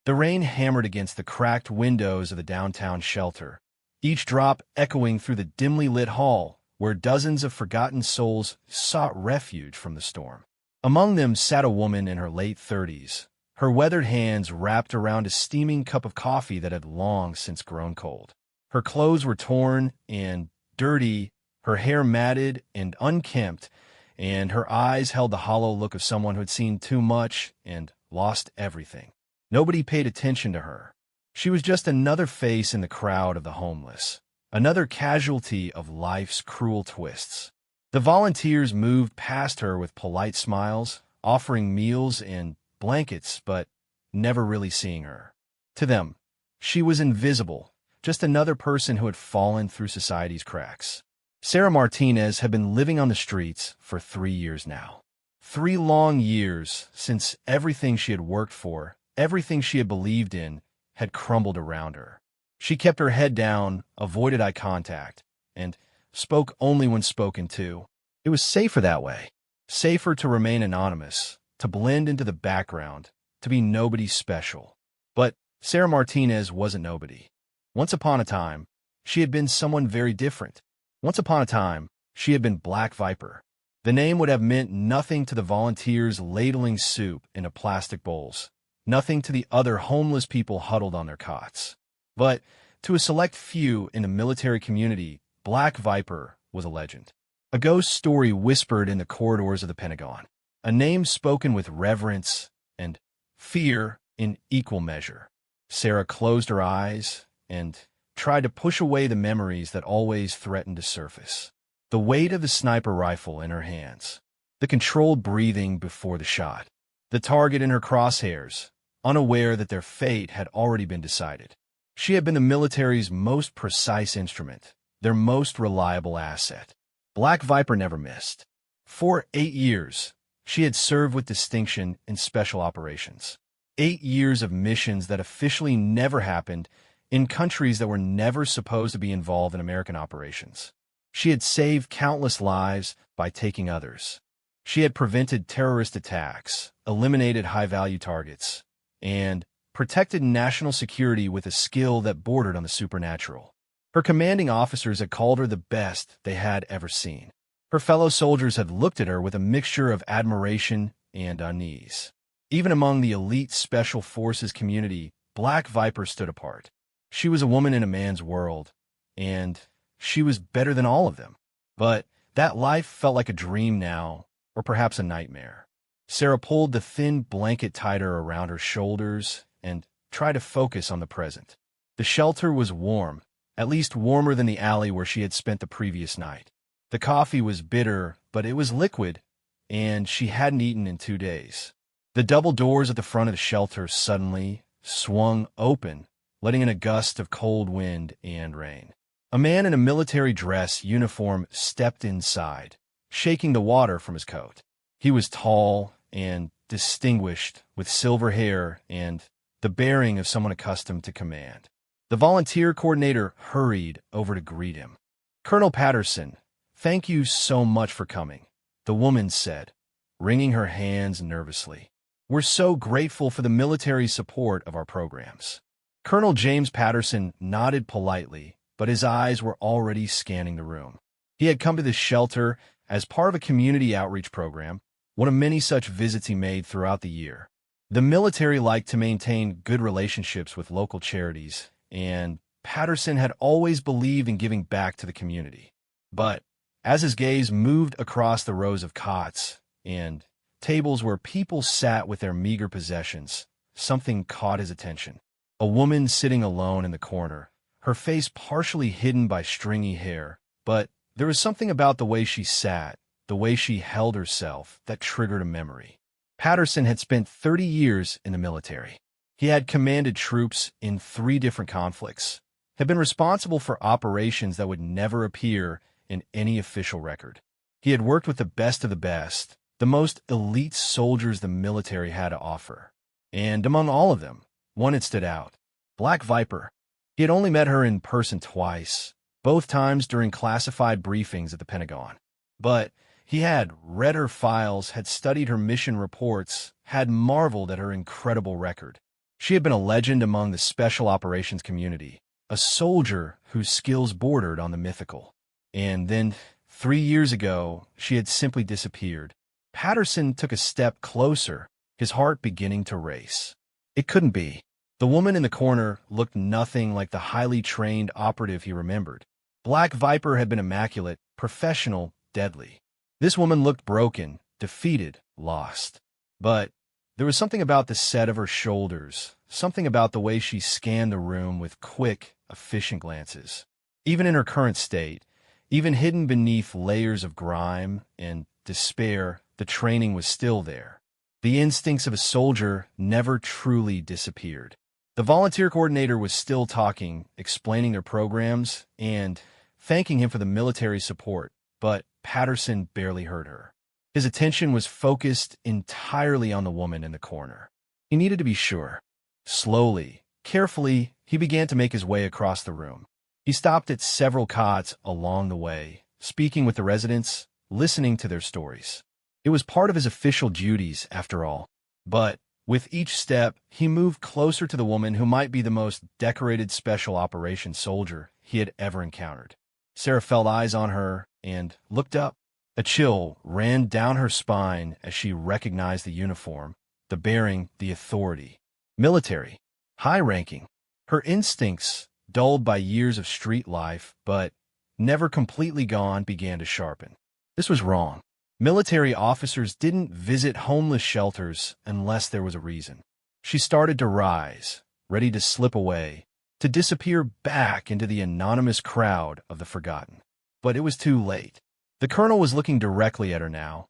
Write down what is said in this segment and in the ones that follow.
The rain hammered against the cracked windows of the downtown shelter, each drop echoing through the dimly lit hall where dozens of forgotten souls sought refuge from the storm. Among them sat a woman in her late 30s, her weathered hands wrapped around a steaming cup of coffee that had long since grown cold. Her clothes were torn and dirty, her hair matted and unkempt, and her eyes held the hollow look of someone who had seen too much and lost everything. Nobody paid attention to her. She was just another face in the crowd of the homeless, another casualty of life's cruel twists. The volunteers moved past her with polite smiles, offering meals and blankets, but never really seeing her. To them, she was invisible, just another person who had fallen through society's cracks. Sarah Martinez had been living on the streets for 3 years now. 3 long years since everything she had worked for, everything she had believed in, had crumbled around her. She kept her head down, avoided eye contact, and spoke only when spoken to. It was safer that way. Safer to remain anonymous, to blend into the background, to be nobody special. But Sarah Martinez wasn't nobody. Once upon a time, she had been someone very different. Once upon a time, she had been Black Viper. The name would have meant nothing to the volunteers ladling soup into plastic bowls, nothing to the other homeless people huddled on their cots. But to a select few in the military community, Black Viper was a legend. A ghost story whispered in the corridors of the Pentagon. A name spoken with reverence and fear in equal measure. Sarah closed her eyes and tried to push away the memories that always threatened to surface. The weight of the sniper rifle in her hands, the controlled breathing before the shot, the target in her crosshairs, unaware that their fate had already been decided. She had been the military's most precise instrument, their most reliable asset. Black Viper never missed. For 8 years, she had served with distinction in special operations. 8 years of missions that officially never happened in countries that were never supposed to be involved in American operations. She had saved countless lives by taking others. She had prevented terrorist attacks, eliminated high-value targets, and protected national security with a skill that bordered on the supernatural. Her commanding officers had called her the best they had ever seen. Her fellow soldiers had looked at her with a mixture of admiration and unease. Even among the elite Special Forces community, Black Viper stood apart. She was a woman in a man's world, and she was better than all of them. But that life felt like a dream now, or perhaps a nightmare. Sarah pulled the thin blanket tighter around her shoulders and tried to focus on the present. The shelter was warm, at least warmer than the alley where she had spent the previous night. The coffee was bitter, but it was liquid, and she hadn't eaten in 2 days. The double doors at the front of the shelter suddenly swung open, letting in a gust of cold wind and rain. A man in a military dress uniform stepped inside, shaking the water from his coat. He was tall and distinguished, with silver hair and the bearing of someone accustomed to command. The volunteer coordinator hurried over to greet him. "Colonel Patterson, thank you so much for coming," the woman said, wringing her hands nervously. "We're so grateful for the military support of our programs." Colonel James Patterson nodded politely, but his eyes were already scanning the room. He had come to this shelter as part of a community outreach program, one of many such visits he made throughout the year. The military liked to maintain good relationships with local charities, and Patterson had always believed in giving back to the community. But as his gaze moved across the rows of cots and tables where people sat with their meager possessions, something caught his attention. A woman sitting alone in the corner, her face partially hidden by stringy hair, but there was something about the way she sat, the way she held herself, that triggered a memory. Patterson had spent 30 years in the military. He had commanded troops in 3 different conflicts, had been responsible for operations that would never appear in any official record. He had worked with the best of the best, the most elite soldiers the military had to offer. And among all of them, one had stood out: Black Viper. He had only met her in person twice, both times during classified briefings at the Pentagon. But he had read her files, had studied her mission reports, had marveled at her incredible record. She had been a legend among the special operations community, a soldier whose skills bordered on the mythical. And then, 3 years ago, she had simply disappeared. Patterson took a step closer, his heart beginning to race. It couldn't be. The woman in the corner looked nothing like the highly trained operative he remembered. Black Viper had been immaculate, professional, deadly. This woman looked broken, defeated, lost. But there was something about the set of her shoulders, something about the way she scanned the room with quick, efficient glances. Even in her current state, even hidden beneath layers of grime and despair, the training was still there. The instincts of a soldier never truly disappeared. The volunteer coordinator was still talking, explaining their programs, and thanking him for the military support, but Patterson barely heard her. His attention was focused entirely on the woman in the corner. He needed to be sure. Slowly, carefully, he began to make his way across the room. He stopped at several cots along the way, speaking with the residents, listening to their stories. It was part of his official duties, after all. But with each step, he moved closer to the woman who might be the most decorated special operations soldier he had ever encountered. Sarah felt eyes on her and looked up. A chill ran down her spine as she recognized the uniform, the bearing, the authority. Military, high-ranking. Her instincts, dulled by years of street life, but never completely gone, began to sharpen. This was wrong. Military officers didn't visit homeless shelters unless there was a reason. She started to rise, ready to slip away, to disappear back into the anonymous crowd of the forgotten. But it was too late. The colonel was looking directly at her now,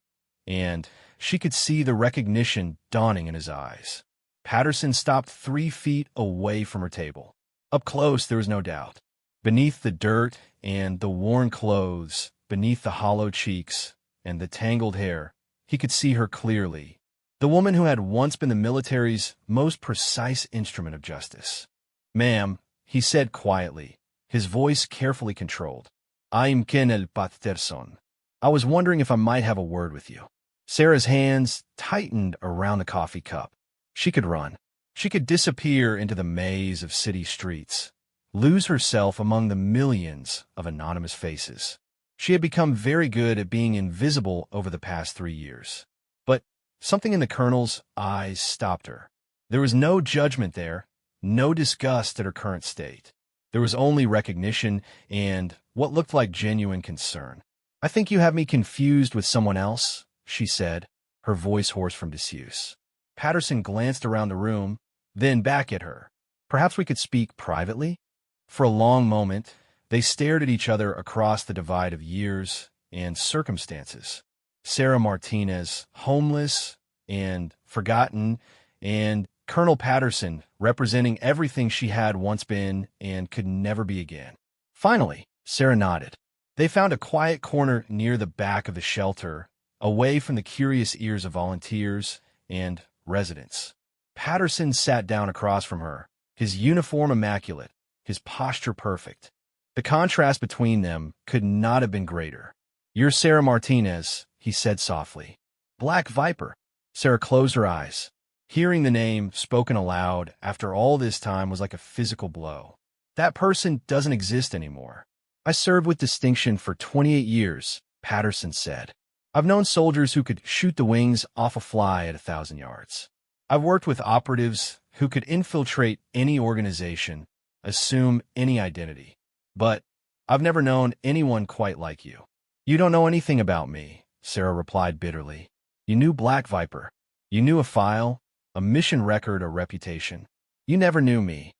and she could see the recognition dawning in his eyes. Patterson stopped 3 feet away from her table. Up close, there was no doubt. Beneath the dirt and the worn clothes, beneath the hollow cheeks and the tangled hair, he could see her clearly. The woman who had once been the military's most precise instrument of justice. "Ma'am," he said quietly, his voice carefully controlled. "I'm Colonel Patterson. I was wondering if I might have a word with you." Sarah's hands tightened around the coffee cup. She could run. She could disappear into the maze of city streets, lose herself among the millions of anonymous faces. She had become very good at being invisible over the past 3 years. But something in the colonel's eyes stopped her. There was no judgment there, no disgust at her current state. There was only recognition and what looked like genuine concern. "I think you have me confused with someone else," she said, her voice hoarse from disuse. Patterson glanced around the room, then back at her. "Perhaps we could speak privately?" For a long moment, they stared at each other across the divide of years and circumstances. Sarah Martinez, homeless and forgotten, and Colonel Patterson, representing everything she had once been and could never be again. Finally, Sarah nodded. They found a quiet corner near the back of the shelter, away from the curious ears of volunteers and residents. Patterson sat down across from her, his uniform immaculate, his posture perfect. The contrast between them could not have been greater. "You're Sarah Martinez," he said softly. "Black Viper." Sarah closed her eyes. Hearing the name spoken aloud after all this time was like a physical blow. "That person doesn't exist anymore." "I served with distinction for 28 years, Patterson said. "I've known soldiers who could shoot the wings off a fly at 1,000 yards. I've worked with operatives who could infiltrate any organization, assume any identity. But I've never known anyone quite like you." "You don't know anything about me," Sarah replied bitterly. "You knew Black Viper. You knew a file, a mission record, a reputation. You never knew me."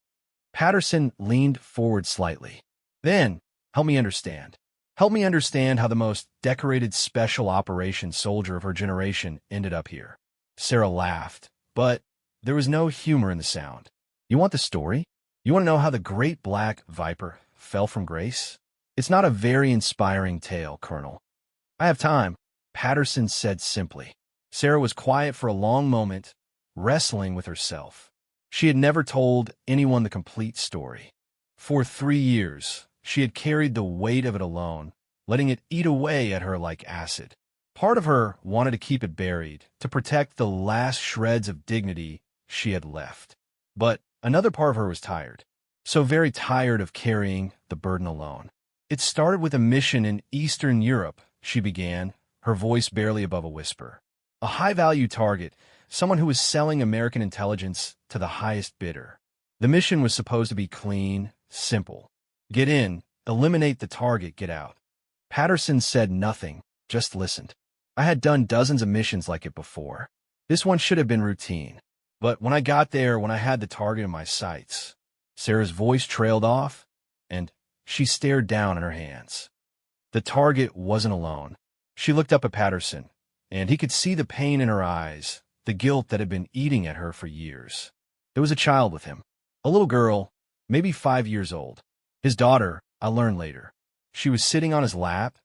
Patterson leaned forward slightly. "Then, help me understand. Help me understand how the most decorated special operations soldier of her generation ended up here." Sarah laughed, but there was no humor in the sound. "You want the story? You want to know how the great Black Viper fell from grace? It's not a very inspiring tale, Colonel." "I have time," Patterson said simply. Sarah was quiet for a long moment, wrestling with herself. She had never told anyone the complete story. For 3 years, she had carried the weight of it alone, letting it eat away at her like acid. Part of her wanted to keep it buried, to protect the last shreds of dignity she had left. But another part of her was tired. So very tired of carrying the burden alone. It started with a mission in Eastern Europe, she began, her voice barely above a whisper. A high-value target, someone who was selling American intelligence to the highest bidder. The mission was supposed to be clean, simple. Get in, eliminate the target, get out. Patterson said nothing, just listened. I had done dozens of missions like it before. This one should have been routine. But when I got there, when I had the target in my sights, Sarah's voice trailed off, and she stared down at her hands. The target wasn't alone. She looked up at Patterson, and he could see the pain in her eyes, the guilt that had been eating at her for years. There was a child with him, a little girl, maybe 5 years old. His daughter, I learned later. She was sitting on his lap,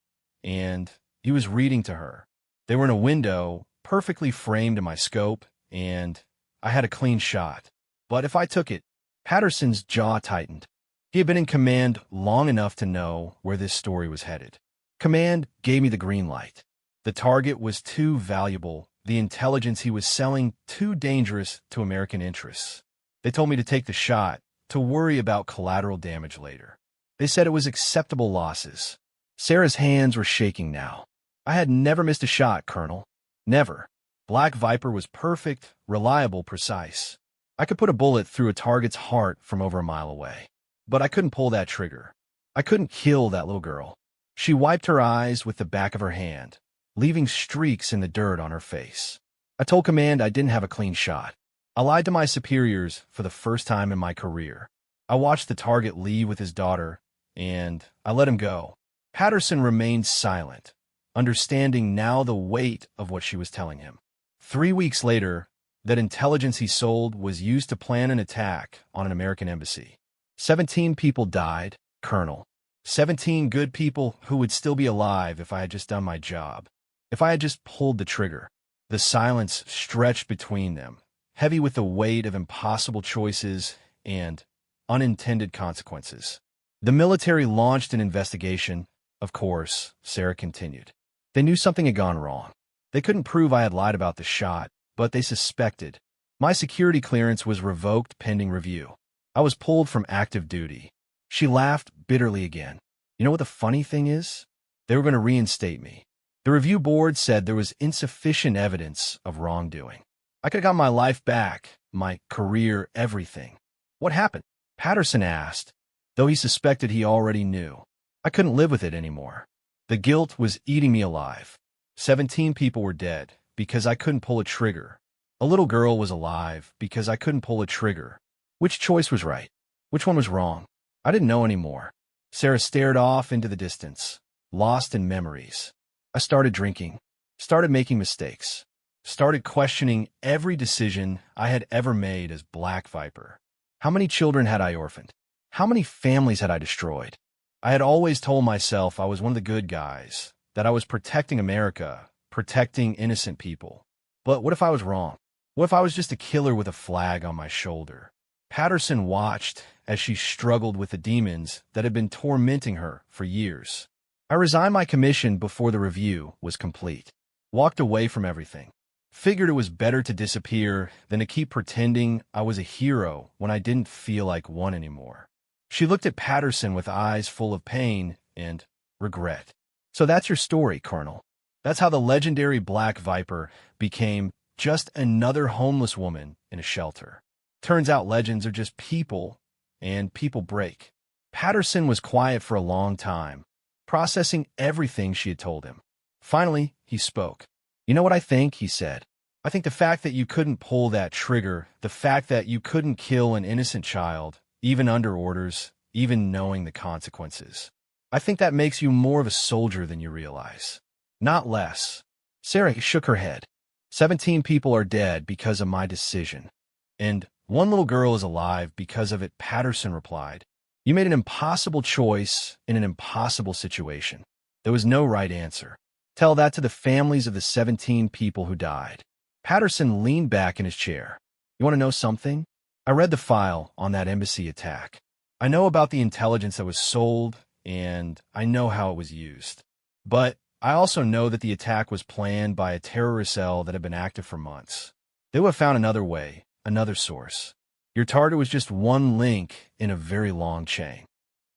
and he was reading to her. They were in a window, perfectly framed in my scope, and I had a clean shot. But if I took it, Patterson's jaw tightened. He had been in command long enough to know where this story was headed. Command gave me the green light. The target was too valuable, the intelligence he was selling too dangerous to American interests. They told me to take the shot, to worry about collateral damage later. They said it was acceptable losses. Sarah's hands were shaking now. I had never missed a shot, Colonel. Never. Black Viper was perfect, reliable, precise. I could put a bullet through a target's heart from over a mile away. But I couldn't pull that trigger. I couldn't kill that little girl. She wiped her eyes with the back of her hand, leaving streaks in the dirt on her face. I told Command I didn't have a clean shot. I lied to my superiors for the first time in my career. I watched the target leave with his daughter, and I let him go. Patterson remained silent, understanding now the weight of what she was telling him. 3 weeks later, that intelligence he sold was used to plan an attack on an American embassy. 17 people died, Colonel. 17 good people who would still be alive if I had just done my job. If I had just pulled the trigger. The silence stretched between them, heavy with the weight of impossible choices and unintended consequences. The military launched an investigation, of course, Sarah continued. They knew something had gone wrong. They couldn't prove I had lied about the shot, but they suspected. My security clearance was revoked pending review. I was pulled from active duty. She laughed bitterly again. You know what the funny thing is? They were going to reinstate me. The review board said there was insufficient evidence of wrongdoing. I could have got my life back, my career, everything. What happened? Patterson asked, though he suspected he already knew. I couldn't live with it anymore. The guilt was eating me alive. 17 people were dead because I couldn't pull a trigger. A little girl was alive because I couldn't pull a trigger. Which choice was right? Which one was wrong? I didn't know anymore. Sarah stared off into the distance, lost in memories. I started drinking, started making mistakes, started questioning every decision I had ever made as Black Viper. How many children had I orphaned? How many families had I destroyed? I had always told myself I was one of the good guys, that I was protecting America, protecting innocent people. But what if I was wrong? What if I was just a killer with a flag on my shoulder? Patterson watched as she struggled with the demons that had been tormenting her for years. I resigned my commission before the review was complete. Walked away from everything. Figured it was better to disappear than to keep pretending I was a hero when I didn't feel like one anymore. She looked at Patterson with eyes full of pain and regret. So that's your story, Colonel. That's how the legendary Black Viper became just another homeless woman in a shelter. Turns out legends are just people, and people break. Patterson was quiet for a long time, processing everything she had told him. Finally, he spoke. You know what I think, he said. I think the fact that you couldn't pull that trigger, the fact that you couldn't kill an innocent child, even under orders, even knowing the consequences. I think that makes you more of a soldier than you realize. Not less. Sarah shook her head. 17 people are dead because of my decision. And one little girl is alive because of it, Patterson replied. You made an impossible choice in an impossible situation. There was no right answer. Tell that to the families of the 17 people who died. Patterson leaned back in his chair. You want to know something? I read the file on that embassy attack. I know about the intelligence that was sold, and I know how it was used. But I also know that the attack was planned by a terrorist cell that had been active for months. They would have found another way, another source. Your target was just one link in a very long chain.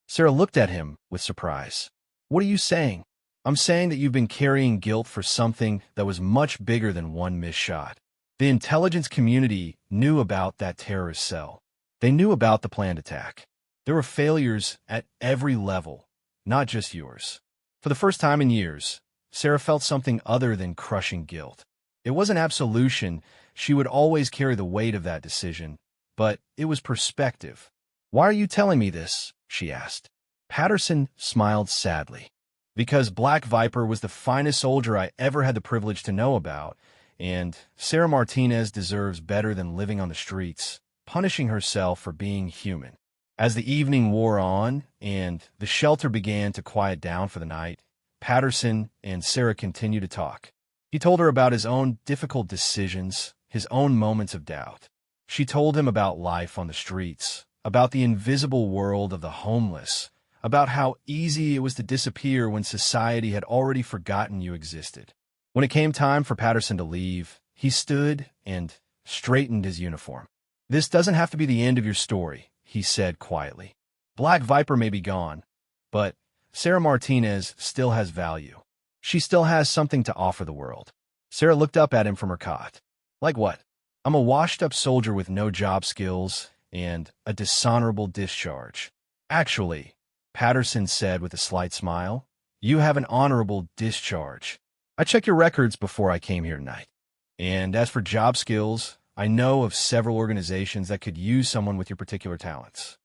Sarah looked at him with surprise. What are you saying? I'm saying that you've been carrying guilt for something that was much bigger than one missed shot. The intelligence community knew about that terrorist cell. They knew about the planned attack. There were failures at every level, not just yours. For the first time in years, Sarah felt something other than crushing guilt. It wasn't absolution. She would always carry the weight of that decision, but it was perspective. Why are you telling me this? She asked. Patterson smiled sadly. Because Black Viper was the finest soldier I ever had the privilege to know about, and Sarah Martinez deserves better than living on the streets, punishing herself for being human. As the evening wore on and the shelter began to quiet down for the night, Patterson and Sarah continued to talk. He told her about his own difficult decisions, his own moments of doubt. She told him about life on the streets, about the invisible world of the homeless, about how easy it was to disappear when society had already forgotten you existed. When it came time for Patterson to leave, he stood and straightened his uniform. This doesn't have to be the end of your story, he said quietly. Black Viper may be gone, but Sarah Martinez still has value. She still has something to offer the world. Sarah looked up at him from her cot. Like what? I'm a washed-up soldier with no job skills and a dishonorable discharge. Actually, Patterson said with a slight smile, you have an honorable discharge. I checked your records before I came here tonight. And as for job skills, I know of several organizations that could use someone with your particular talents.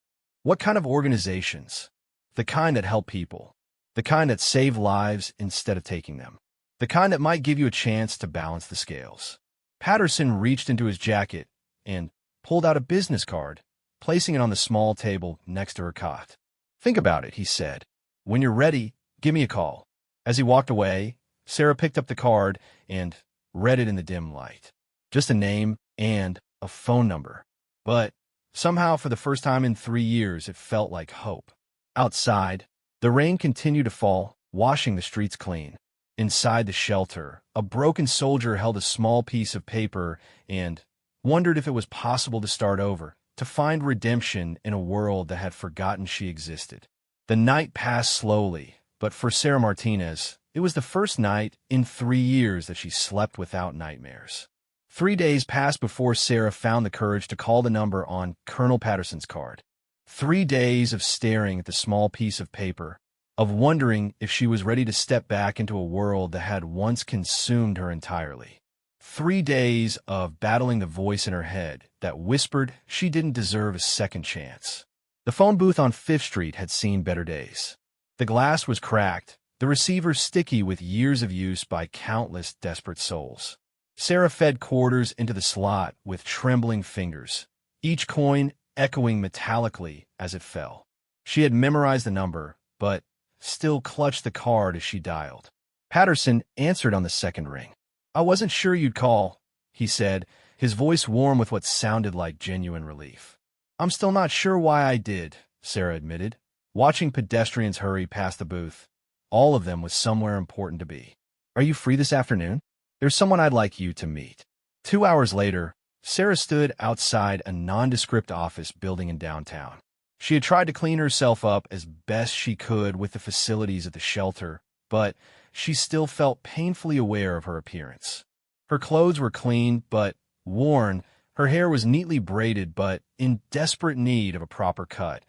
What kind of organizations? The kind that help people. The kind that save lives instead of taking them. The kind that might give you a chance to balance the scales. Patterson reached into his jacket and pulled out a business card, placing it on the small table next to her cot. Think about it, he said. When you're ready, give me a call. As he walked away, Sarah picked up the card and read it in the dim light. Just a name and a phone number. But somehow, for the first time in 3 years, it felt like hope. Outside, the rain continued to fall, washing the streets clean. Inside the shelter, a broken soldier held a small piece of paper and wondered if it was possible to start over, to find redemption in a world that had forgotten she existed. The night passed slowly, but for Sarah Martinez, it was the first night in 3 years that she slept without nightmares. 3 days passed before Sarah found the courage to call the number on Colonel Patterson's card. 3 days of staring at the small piece of paper, of wondering if she was ready to step back into a world that had once consumed her entirely. 3 days of battling the voice in her head that whispered she didn't deserve a second chance. The phone booth on 5th Street had seen better days. The glass was cracked, the receiver sticky with years of use by countless desperate souls. Sarah fed quarters into the slot with trembling fingers, each coin echoing metallically as it fell. She had memorized the number, but still clutched the card as she dialed. Patterson answered on the second ring. I wasn't sure you'd call, he said, his voice warm with what sounded like genuine relief. I'm still not sure why I did, Sarah admitted, watching pedestrians hurry past the booth, all of them with somewhere important to be. Are you free this afternoon? There's someone I'd like you to meet. 2 hours later, Sarah stood outside a nondescript office building in downtown. She had tried to clean herself up as best she could with the facilities at the shelter, but she still felt painfully aware of her appearance. Her clothes were clean but worn, her hair was neatly braided but in desperate need of a proper cut,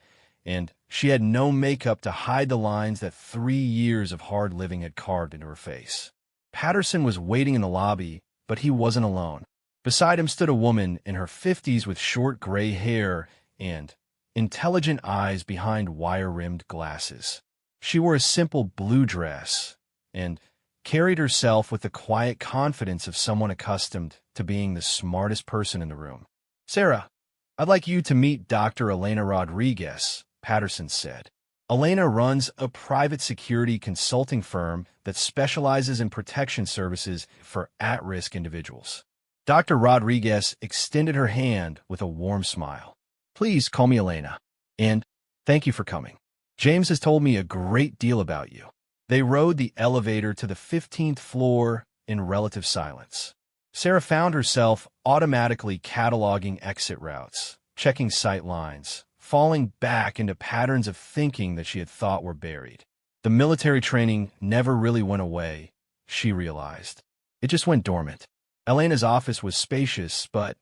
and she had no makeup to hide the lines that 3 years of hard living had carved into her face. Patterson was waiting in the lobby, but he wasn't alone. Beside him stood a woman in her 50s with short gray hair and intelligent eyes behind wire-rimmed glasses. She wore a simple blue dress and carried herself with the quiet confidence of someone accustomed to being the smartest person in the room. Sarah, I'd like you to meet Dr. Elena Rodriguez, Patterson said. Elena runs a private security consulting firm that specializes in protection services for at-risk individuals. Dr. Rodriguez extended her hand with a warm smile. Please call me Elena, and thank you for coming. James has told me a great deal about you. They rode the elevator to the 15th floor in relative silence. Sarah found herself automatically cataloging exit routes, checking sight lines, falling back into patterns of thinking that she had thought were buried. The military training never really went away, she realized. It just went dormant. Elena's office was spacious, but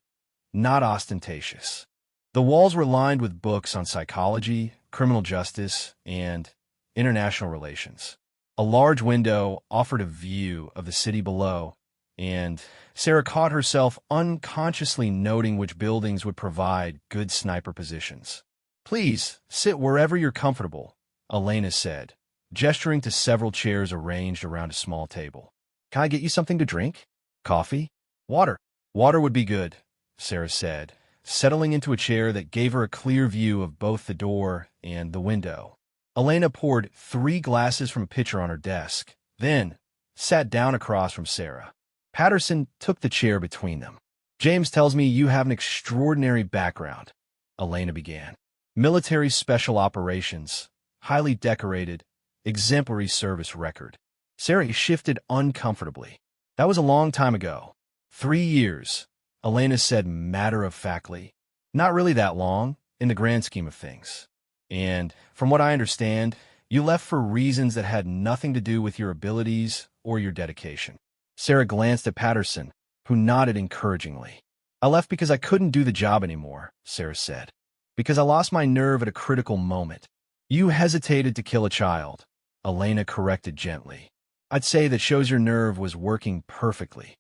not ostentatious. The walls were lined with books on psychology, criminal justice, and international relations. A large window offered a view of the city below, and Sarah caught herself unconsciously noting which buildings would provide good sniper positions. "Please, sit wherever you're comfortable," Elena said, gesturing to several chairs arranged around a small table. "Can I get you something to drink? Coffee? Water?" "Water would be good," Sarah said, settling into a chair that gave her a clear view of both the door and the window. Elena poured 3 glasses from a pitcher on her desk, then sat down across from Sarah. Patterson took the chair between them. "James tells me you have an extraordinary background," Elena began. "Military special operations, highly decorated, exemplary service record." Sarah shifted uncomfortably. "That was a long time ago. 3 years," Elena said matter-of-factly. "Not really that long, in the grand scheme of things. And, from what I understand, you left for reasons that had nothing to do with your abilities or your dedication." Sarah glanced at Patterson, who nodded encouragingly. "I left because I couldn't do the job anymore," Sarah said. "Because I lost my nerve at a critical moment." "You hesitated to kill a child," Elena corrected gently. "I'd say that shows your nerve was working perfectly."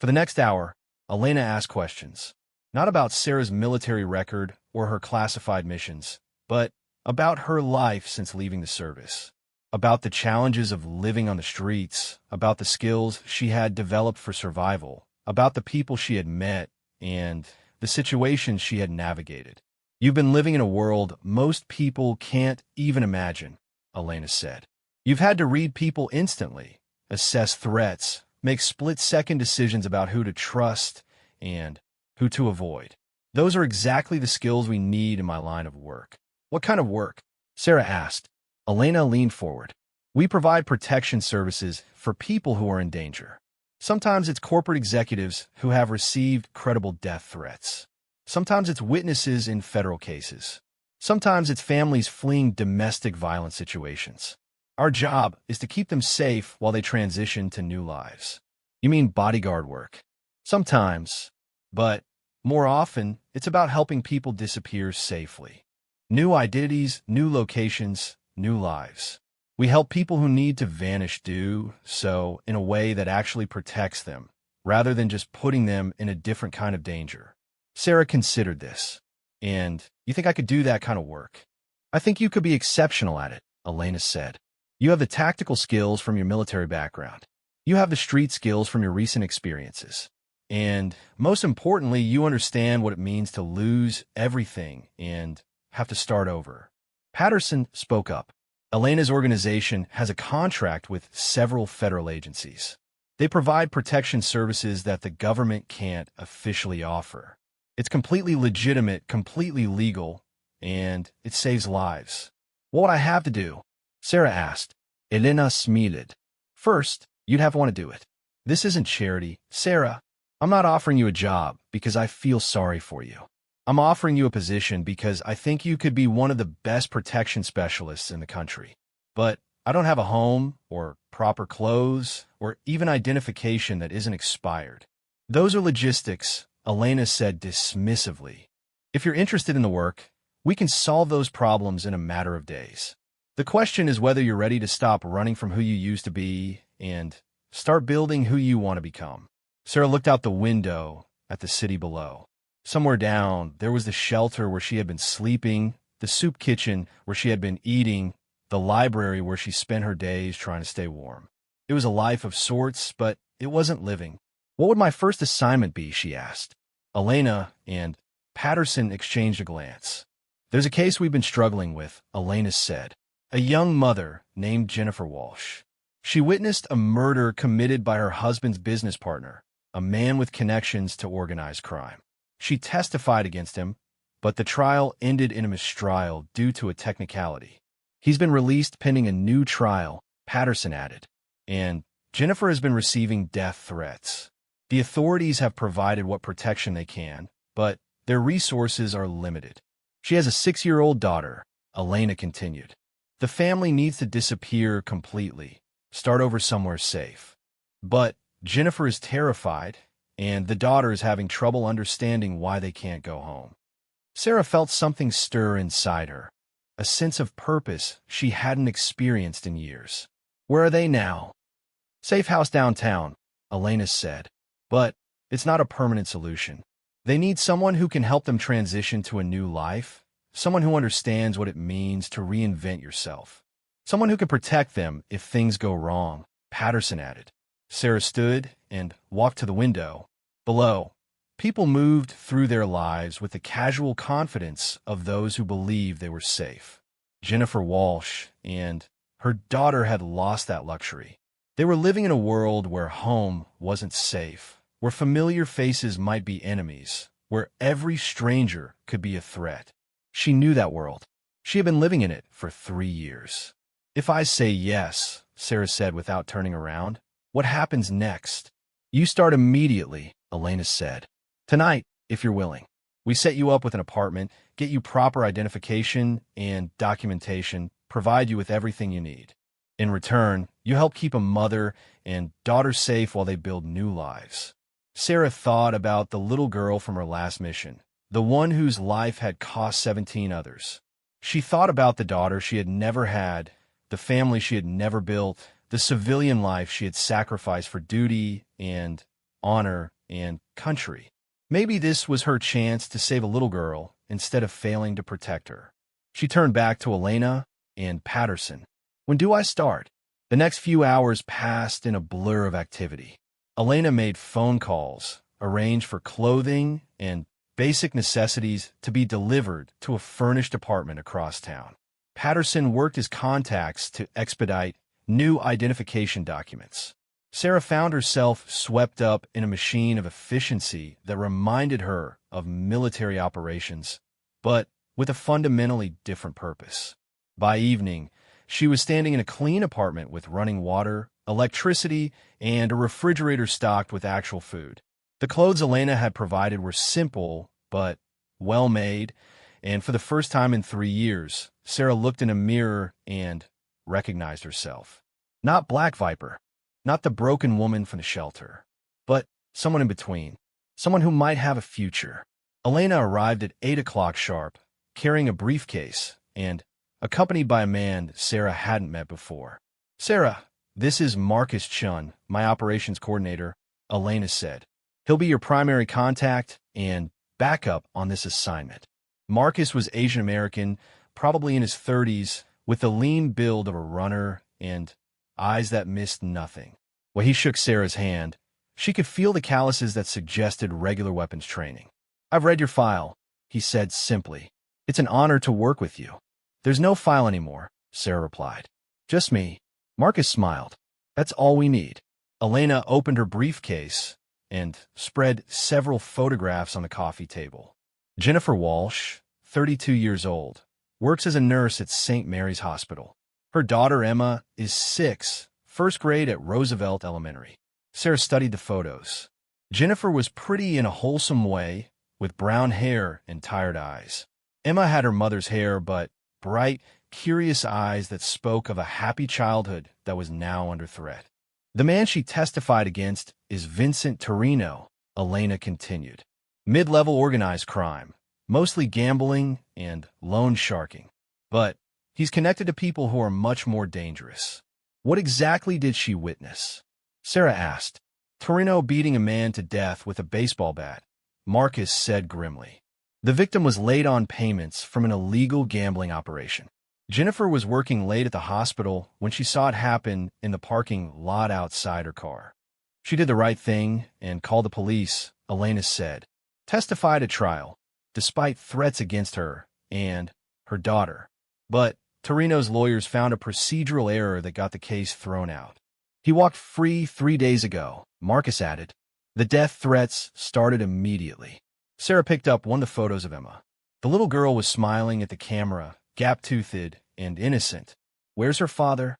For the next hour, Elena asked questions, not about Sarah's military record or her classified missions, but about her life since leaving the service, about the challenges of living on the streets, about the skills she had developed for survival, about the people she had met, and the situations she had navigated. "You've been living in a world most people can't even imagine," Elena said. "You've had to read people instantly, assess threats, make split-second decisions about who to trust and who to avoid. Those are exactly the skills we need in my line of work." "What kind of work?" Sarah asked. Elena leaned forward. "We provide protection services for people who are in danger. Sometimes it's corporate executives who have received credible death threats. Sometimes it's witnesses in federal cases. Sometimes it's families fleeing domestic violence situations. Our job is to keep them safe while they transition to new lives." "You mean bodyguard work?" "Sometimes, but more often, it's about helping people disappear safely. New identities, new locations, new lives. We help people who need to vanish do so in a way that actually protects them, rather than just putting them in a different kind of danger." Sarah considered this. "And you think I could do that kind of work?" "I think you could be exceptional at it," Elena said. "You have the tactical skills from your military background. You have the street skills from your recent experiences. And, most importantly, you understand what it means to lose everything and have to start over." Patterson spoke up. "Elena's organization has a contract with several federal agencies. They provide protection services that the government can't officially offer. It's completely legitimate, completely legal, and it saves lives." "What would I have to do?" Sarah asked. Elena smiled. "First, you'd have to want to do it. This isn't charity, Sarah. I'm not offering you a job because I feel sorry for you. I'm offering you a position because I think you could be one of the best protection specialists in the country. But I don't have a home, or proper clothes, or even identification that isn't expired." "Those are logistics," Elena said dismissively. "If you're interested in the work, we can solve those problems in a matter of days. The question is whether you're ready to stop running from who you used to be and start building who you want to become." Sarah looked out the window at the city below. Somewhere down, there was the shelter where she had been sleeping, the soup kitchen where she had been eating, the library where she spent her days trying to stay warm. It was a life of sorts, but it wasn't living. "What would my first assignment be?" she asked. Elena and Patterson exchanged a glance. "There's a case we've been struggling with," Elena said. "A young mother named Jennifer Walsh. She witnessed a murder committed by her husband's business partner, a man with connections to organized crime. She testified against him, but the trial ended in a mistrial due to a technicality. He's been released pending a new trial," Patterson added. "And Jennifer has been receiving death threats. The authorities have provided what protection they can, but Their resources are limited. She has a 6-year-old daughter, Elena continued. The family needs to disappear completely, start over somewhere safe. But Jennifer is terrified, and the daughter is having trouble understanding why they can't go home. Sarah felt something stir inside her, a sense of purpose she hadn't experienced in years. Where are they now? Safe house downtown, Elena said. But it's not a permanent solution. They need someone who can help them transition to a new life, someone who understands what it means to reinvent yourself, someone who can protect them if things go wrong, Patterson added. Sarah stood and walked to the window. Below, people moved through their lives with the casual confidence of those who believed they were safe. Jennifer Walsh and her daughter had lost that luxury. They were living in a world where home wasn't safe, where familiar faces might be enemies, where every stranger could be a threat. She knew that world. She had been living in it for 3 years. If I say yes, Sarah said without turning around, what happens next? You start immediately, Elena said. Tonight, if you're willing. We set you up with an apartment, get you proper identification and documentation, provide you with everything you need. In return, you help keep a mother and daughter safe while they build new lives. Sarah thought about the little girl from her last mission, the one whose life had cost 17 others. She thought about the daughter she had never had, the family she had never built, the civilian life she had sacrificed for duty and honor and country. Maybe this was her chance to save a little girl instead of failing to protect her. She turned back to Elena and Patterson. When do I start? The next few hours passed in a blur of activity. Elena made phone calls, arranged for clothing and basic necessities to be delivered to a furnished apartment across town. Patterson worked his contacts to expedite new identification documents. Sarah found herself swept up in a machine of efficiency that reminded her of military operations, but with a fundamentally different purpose. By evening, she was standing in a clean apartment with running water, electricity, and a refrigerator stocked with actual food. The clothes Elena had provided were simple, but well-made, and for the first time in 3 years, Sarah looked in a mirror and recognized herself. Not Black Viper, not the broken woman from the shelter, but someone in between, someone who might have a future. Elena arrived at 8 o'clock sharp, carrying a briefcase, and accompanied by a man Sarah hadn't met before. Sarah, this is Marcus Chun, my operations coordinator, Elena said. He'll be your primary contact and backup on this assignment. Marcus was Asian American, probably in his 30s, with the lean build of a runner and eyes that missed nothing. When he shook Sarah's hand, she could feel the calluses that suggested regular weapons training. I've read your file, he said simply. It's an honor to work with you. There's no file anymore, Sarah replied. Just me. Marcus smiled. That's all we need. Elena opened her briefcase and spread several photographs on the coffee table. Jennifer Walsh, 32 years old, works as a nurse at St. Mary's Hospital. Her daughter Emma is 6, first grade at Roosevelt Elementary. Sarah studied the photos. Jennifer was pretty in a wholesome way, with brown hair and tired eyes. Emma had her mother's hair, but bright, curious eyes that spoke of a happy childhood that was now under threat. The man she testified against is Vincent Torino, Elena continued. Mid-level organized crime, mostly gambling and loan sharking. But he's connected to people who are much more dangerous. What exactly did she witness? Sarah asked. Torino beating a man to death with a baseball bat, Marcus said grimly. The victim was late on payments from an illegal gambling operation. Jennifer was working late at the hospital when she saw it happen in the parking lot outside her car. She did the right thing and called the police, Elena said. Testified at trial, despite threats against her and her daughter. But Torino's lawyers found a procedural error that got the case thrown out. He walked free 3 days ago, Marcus added. The death threats started immediately. Sarah picked up one of the photos of Emma. The little girl was smiling at the camera, gap-toothed and innocent. Where's her father?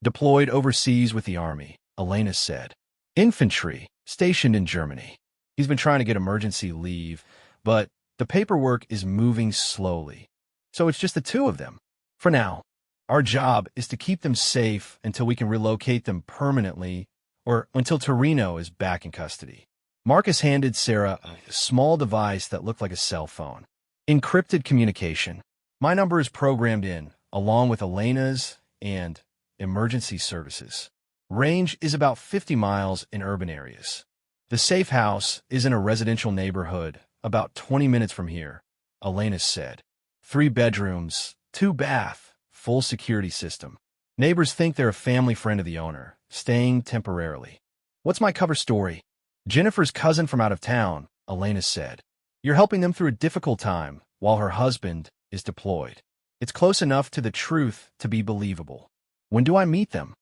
Deployed overseas with the army, Elena said. Infantry, stationed in Germany. He's been trying to get emergency leave, but The paperwork is moving slowly. So it's just the two of them. For now, our job is to keep them safe until we can relocate them permanently or until Torino is back in custody. Marcus handed Sarah a small device that looked like a cell phone. Encrypted communication. My number is programmed in, along with Elena's and emergency services. Range is about 50 miles in urban areas. The safe house is in a residential neighborhood about 20 minutes from here, Elena said. 3 bedrooms, 2 bath, full security system. Neighbors think they're a family friend of the owner, staying temporarily. What's my cover story? Jennifer's cousin from out of town, Elena said. You're helping them through a difficult time while her husband is deployed. It's close enough to the truth to be believable. When do I meet them?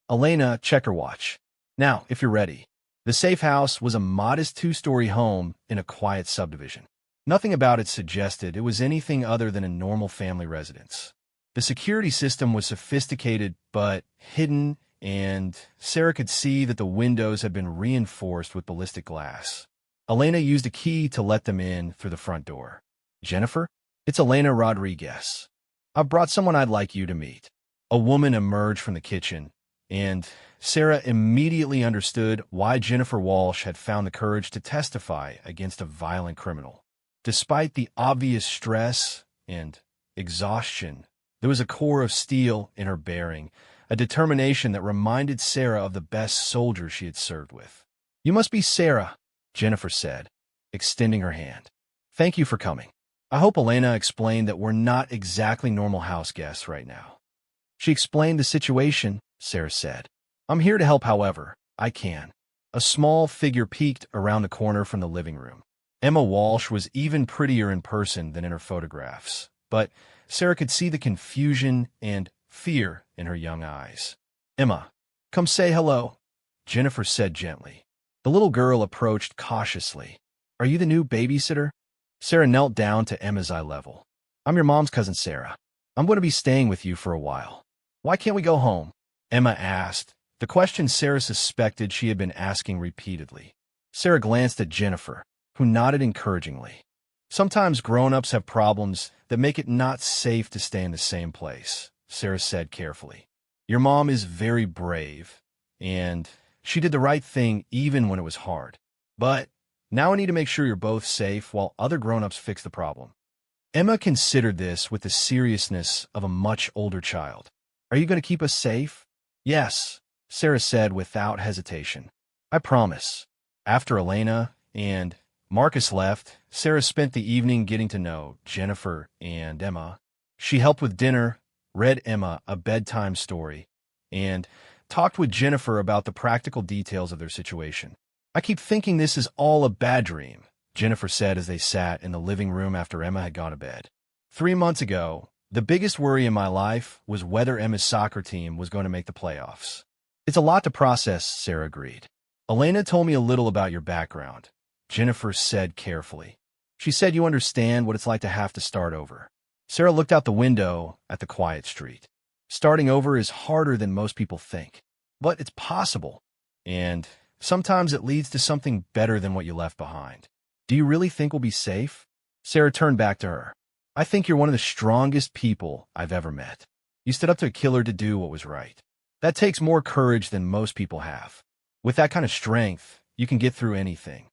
Elena, check her watch. Now, if you're ready. The safe house was a modest 2-story home in a quiet subdivision. Nothing about it suggested it was anything other than a normal family residence. The security system was sophisticated but hidden, and Sarah could see that the windows had been reinforced with ballistic glass. Elena used a key to let them in through the front door. Jennifer? It's Elena Rodriguez. I've brought someone I'd like you to meet. A woman emerged from the kitchen, and Sarah immediately understood why Jennifer Walsh had found the courage to testify against a violent criminal. Despite the obvious stress and exhaustion, there was a core of steel in her bearing, a determination that reminded Sarah of the best soldier she had served with. You must be Sarah, Jennifer said, extending her hand. Thank you for coming. I hope Elena explained that we're not exactly normal house guests right now. She explained the situation, Sarah said. I'm here to help however I can. A small figure peeked around the corner from the living room. Emma Walsh was even prettier in person than in her photographs, but Sarah could see the confusion and fear in her young eyes. Emma, come say hello, Jennifer said gently. The little girl approached cautiously. Are you the new babysitter? Sarah knelt down to Emma's eye level. I'm your mom's cousin Sarah. I'm going to be staying with you for a while. Why can't we go home? Emma asked, the question Sarah suspected she had been asking repeatedly. Sarah glanced at Jennifer, who nodded encouragingly. Sometimes grown-ups have problems that make it not safe to stay in the same place, Sarah said carefully. Your mom is very brave, and she did the right thing even when it was hard. But now I need to make sure you're both safe while other grown-ups fix the problem. Emma considered this with the seriousness of a much older child. Are you going to keep us safe? Yes, Sarah said without hesitation. I promise. After Elena and Marcus left, Sarah spent the evening getting to know Jennifer and Emma. She helped with dinner, read Emma a bedtime story, and talked with Jennifer about the practical details of their situation. I keep thinking this is all a bad dream, Jennifer said as they sat in the living room after Emma had gone to bed. 3 months ago, the biggest worry in my life was whether Emma's soccer team was going to make the playoffs. It's a lot to process, Sarah agreed. Elena told me a little about your background, Jennifer said carefully. She said you understand what it's like to have to start over. Sarah looked out the window at the quiet street. Starting over is harder than most people think, but it's possible, and sometimes it leads to something better than what you left behind. Do you really think we'll be safe? Sarah turned back to her. I think you're one of the strongest people I've ever met. You stood up to a killer to do what was right. That takes more courage than most people have. With that kind of strength, you can get through anything.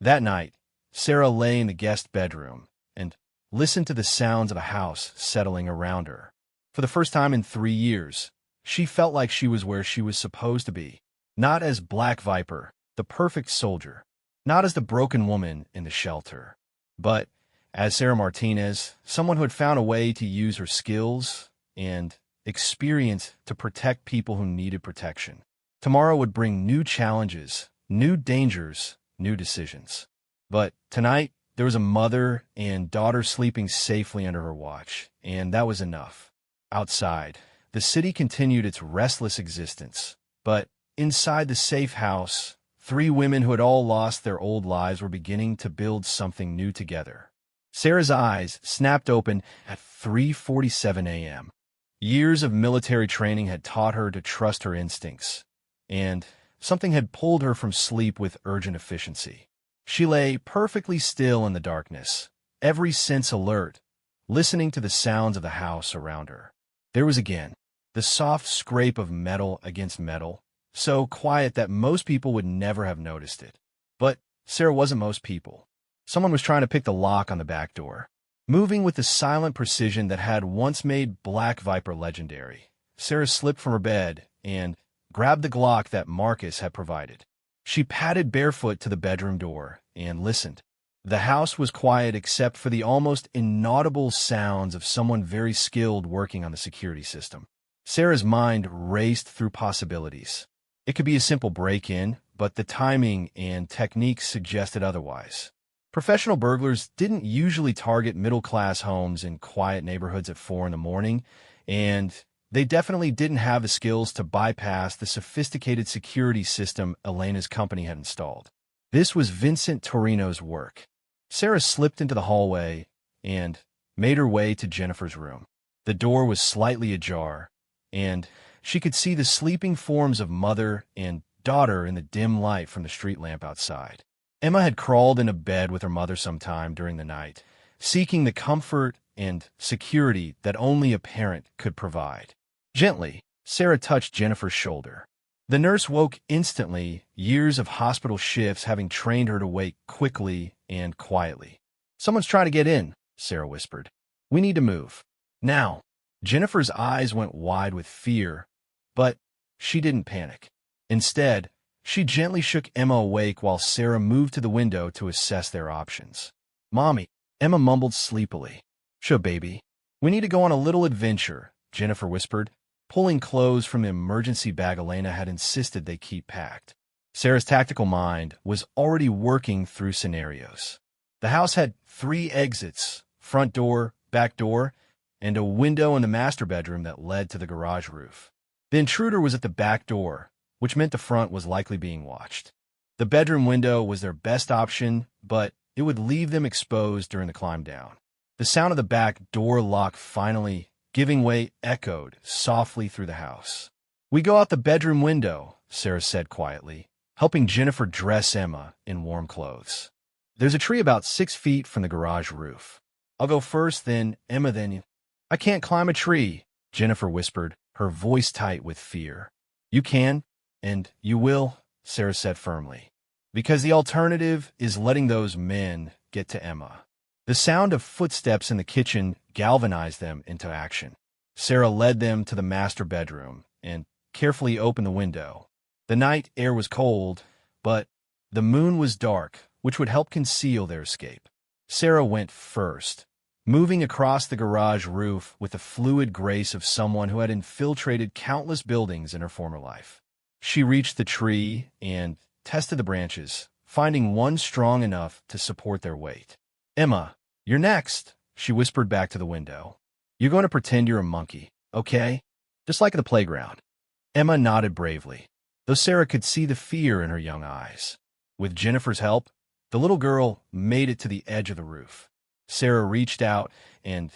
That night, Sarah lay in the guest bedroom and listened to the sounds of a house settling around her. For the first time in 3 years, she felt like she was where she was supposed to be. Not as Black Viper, the perfect soldier. Not as the broken woman in the shelter. But as Sarah Martinez, someone who had found a way to use her skills and experience to protect people who needed protection. Tomorrow would bring new challenges, new dangers, new decisions. But tonight, there was a mother and daughter sleeping safely under her watch, and that was enough. Outside, the city continued its restless existence, but inside the safe house, 3 women who had all lost their old lives were beginning to build something new together. Sarah's eyes snapped open at 3:47 a.m. Years of military training had taught her to trust her instincts, and something had pulled her from sleep with urgent efficiency. She lay perfectly still in the darkness, every sense alert, listening to the sounds of the house around her. There was again the soft scrape of metal against metal, so quiet that most people would never have noticed it. But Sarah wasn't most people. Someone was trying to pick the lock on the back door. Moving with the silent precision that had once made Black Viper legendary, Sarah slipped from her bed and grabbed the Glock that Marcus had provided. She padded barefoot to the bedroom door and listened. The house was quiet except for the almost inaudible sounds of someone very skilled working on the security system. Sarah's mind raced through possibilities. It could be a simple break-in, but the timing and techniques suggested otherwise. Professional burglars didn't usually target middle-class homes in quiet neighborhoods at 4 in the morning, and they definitely didn't have the skills to bypass the sophisticated security system Elena's company had installed. This was Vincent Torino's work. Sarah slipped into the hallway and made her way to Jennifer's room. The door was slightly ajar, and she could see the sleeping forms of mother and daughter in the dim light from the street lamp outside. Emma had crawled into bed with her mother sometime during the night, seeking the comfort and security that only a parent could provide. Gently, Sarah touched Jennifer's shoulder. The nurse woke instantly, years of hospital shifts having trained her to wake quickly and quietly. "Someone's trying to get in," Sarah whispered. "We need to move. Now." Jennifer's eyes went wide with fear, but she didn't panic. Instead, she gently shook Emma awake while Sarah moved to the window to assess their options. "Mommy," Emma mumbled sleepily. "Sure, baby. We need to go on a little adventure," Jennifer whispered, pulling clothes from the emergency bag Elena had insisted they keep packed. Sarah's tactical mind was already working through scenarios. The house had 3 exits, front door, back door, and a window in the master bedroom that led to the garage roof. The intruder was at the back door, which meant the front was likely being watched. The bedroom window was their best option, but it would leave them exposed during the climb down. The sound of the back door lock finally giving way echoed softly through the house. "We go out the bedroom window," Sarah said quietly, helping Jennifer dress Emma in warm clothes. "There's a tree about 6 feet from the garage roof. I'll go first, then Emma, then you." "I can't climb a tree," Jennifer whispered, her voice tight with fear. "You can, and you will," Sarah said firmly, "because the alternative is letting those men get to Emma." The sound of footsteps in the kitchen galvanized them into action. Sarah led them to the master bedroom and carefully opened the window. The night air was cold, but the moon was dark, which would help conceal their escape. Sarah went first, moving across the garage roof with the fluid grace of someone who had infiltrated countless buildings in her former life. She reached the tree and tested the branches, finding one strong enough to support their weight. "Emma, you're next," she whispered back to the window. "You're going to pretend you're a monkey, okay? Just like at the playground." Emma nodded bravely, though Sarah could see the fear in her young eyes. With Jennifer's help, the little girl made it to the edge of the roof. Sarah reached out and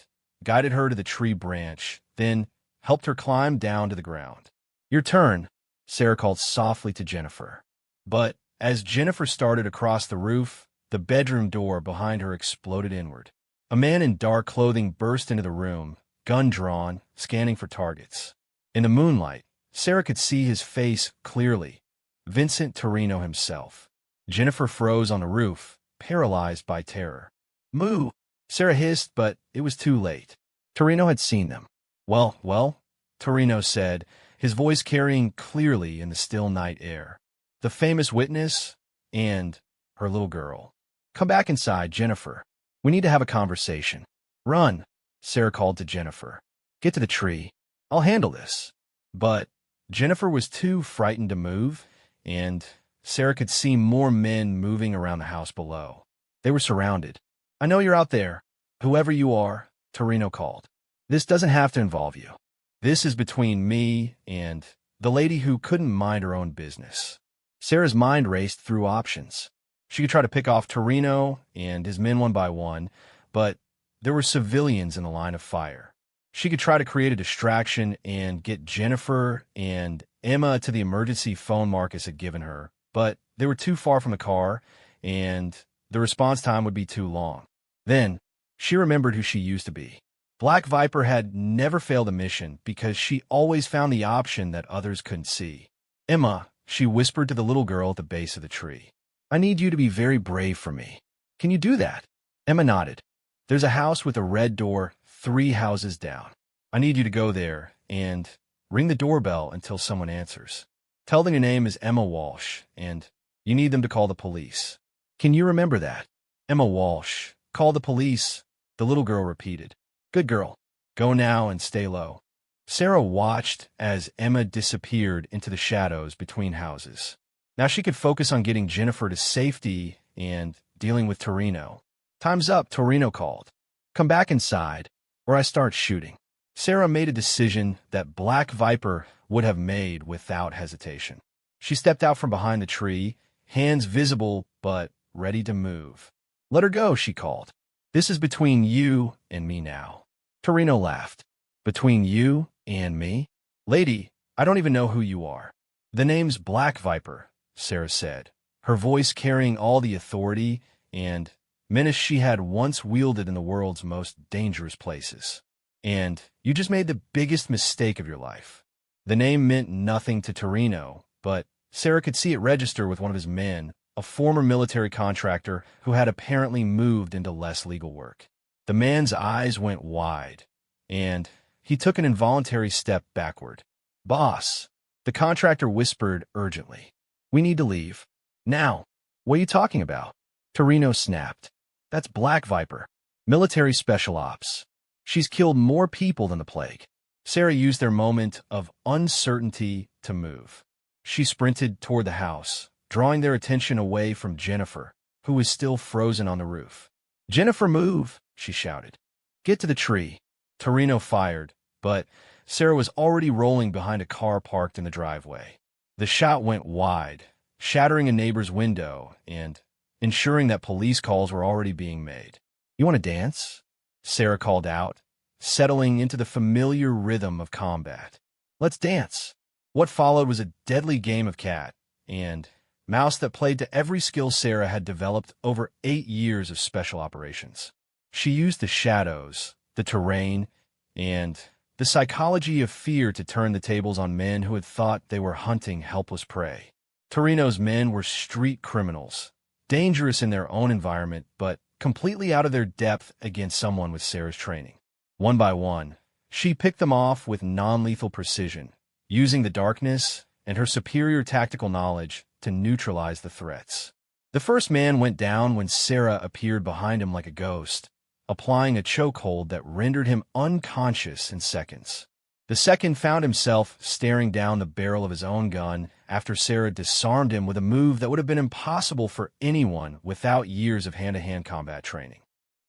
guided her to the tree branch, then helped her climb down to the ground. "Your turn," Sarah called softly to Jennifer. But as Jennifer started across the roof, the bedroom door behind her exploded inward. A man in dark clothing burst into the room, gun drawn, scanning for targets. In the moonlight, Sarah could see his face clearly, Vincent Torino himself. Jennifer froze on the roof, paralyzed by terror. "Moo!" Sarah hissed, but it was too late. Torino had seen them. Well, Torino said, his voice carrying clearly in the still night air. "The famous witness and her little girl. Come back inside, Jennifer. We need to have a conversation." "Run," Sarah called to Jennifer. "Get to the tree. I'll handle this." But Jennifer was too frightened to move, and Sarah could see more men moving around the house below. They were surrounded. "I know you're out there, whoever you are," Torino called. "This doesn't have to involve you. This is between me and the lady who couldn't mind her own business." Sarah's mind raced through options. She could try to pick off Torino and his men one by one, but there were civilians in the line of fire. She could try to create a distraction and get Jennifer and Emma to the emergency phone Marcus had given her, but they were too far from the car, and the response time would be too long. Then She remembered who she used to be. Black Viper had never failed a mission because she always found the option that others couldn't see. Emma, she whispered to the little girl at the base of the tree. I need you to be very brave for me. Can you do that? Emma nodded. There's a house with a red door 3 houses down. I need you to go there and ring the doorbell until someone answers. Tell them your name is Emma Walsh, and you need them to call the police. Can you remember that? Emma Walsh. Call the police, the little girl repeated. Good girl. Go now and stay low. Sarah watched as Emma disappeared into the shadows between houses. Now she could focus on getting Jennifer to safety and dealing with Torino. Time's up, Torino called. Come back inside, or I start shooting. Sarah made a decision that Black Viper would have made without hesitation. She stepped out from behind the tree, hands visible but ready to move. Let her go, she called. This is between you and me now. Torino laughed. Between you and me? Lady, I don't even know who you are. The name's Black Viper, Sarah said, her voice carrying all the authority and menace she had once wielded in the world's most dangerous places. And you just made the biggest mistake of your life. The name meant nothing to Torino, but Sarah could see it register with one of his men, a former military contractor who had apparently moved into less legal work. The man's eyes went wide, and he took an involuntary step backward. Boss, the contractor whispered urgently. We need to leave. Now. What are you talking about? Torino snapped. That's Black Viper. Military special ops. She's killed more people than the plague. Sarah used their moment of uncertainty to move. She sprinted toward the house, drawing their attention away from Jennifer, who was still frozen on the roof. Jennifer, move, she shouted. Get to the tree. Torino fired, but Sarah was already rolling behind a car parked in the driveway. The shot went wide, shattering a neighbor's window and ensuring that police calls were already being made. You want to dance? Sarah called out, settling into the familiar rhythm of combat. Let's dance. What followed was a deadly game of cat and mouse that played to every skill Sarah had developed over 8 years of special operations. She used the shadows, the terrain, and the psychology of fear to turn the tables on men who had thought they were hunting helpless prey. Torino's men were street criminals, dangerous in their own environment, but completely out of their depth against someone with Sarah's training. One by one, she picked them off with non-lethal precision, using the darkness and her superior tactical knowledge to neutralize the threats. The first man went down when Sarah appeared behind him like a ghost, applying a chokehold that rendered him unconscious in seconds. The second found himself staring down the barrel of his own gun after Sarah disarmed him with a move that would have been impossible for anyone without years of hand-to-hand combat training.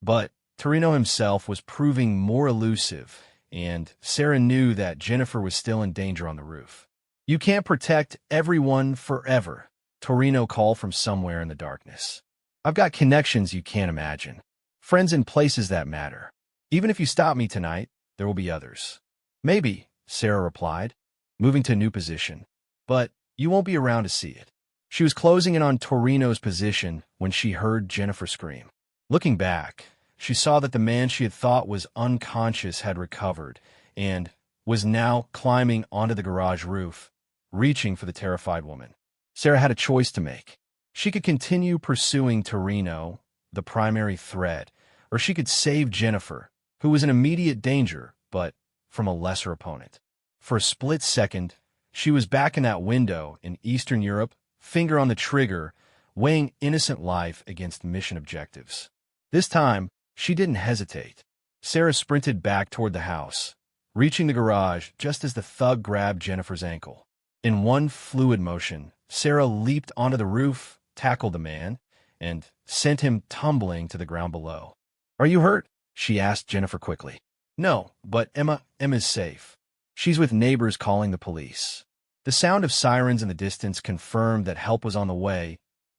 But Torino himself was proving more elusive, and Sarah knew that Jennifer was still in danger on the roof. You can't protect everyone forever, Torino called from somewhere in the darkness. I've got connections you can't imagine. Friends in places that matter. Even if you stop me tonight, there will be others. Maybe, Sarah replied, moving to a new position. But you won't be around to see it. She was closing in on Torino's position when she heard Jennifer scream. Looking back, she saw that the man she had thought was unconscious had recovered and was now climbing onto the garage roof, reaching for the terrified woman. Sarah had a choice to make. She could continue pursuing Torino, the primary threat, or she could save Jennifer, who was in immediate danger, but from a lesser opponent. For a split second, she was back in that window in Eastern Europe, finger on the trigger, weighing innocent life against mission objectives. This time, she didn't hesitate. Sarah sprinted back toward the house, reaching the garage just as the thug grabbed Jennifer's ankle. In one fluid motion, Sarah leaped onto the roof, tackled the man, and sent him tumbling to the ground below. Are you hurt? She asked Jennifer quickly. No, but Emma's safe. She's with neighbors calling the police. The sound of sirens in the distance confirmed that help was on the way,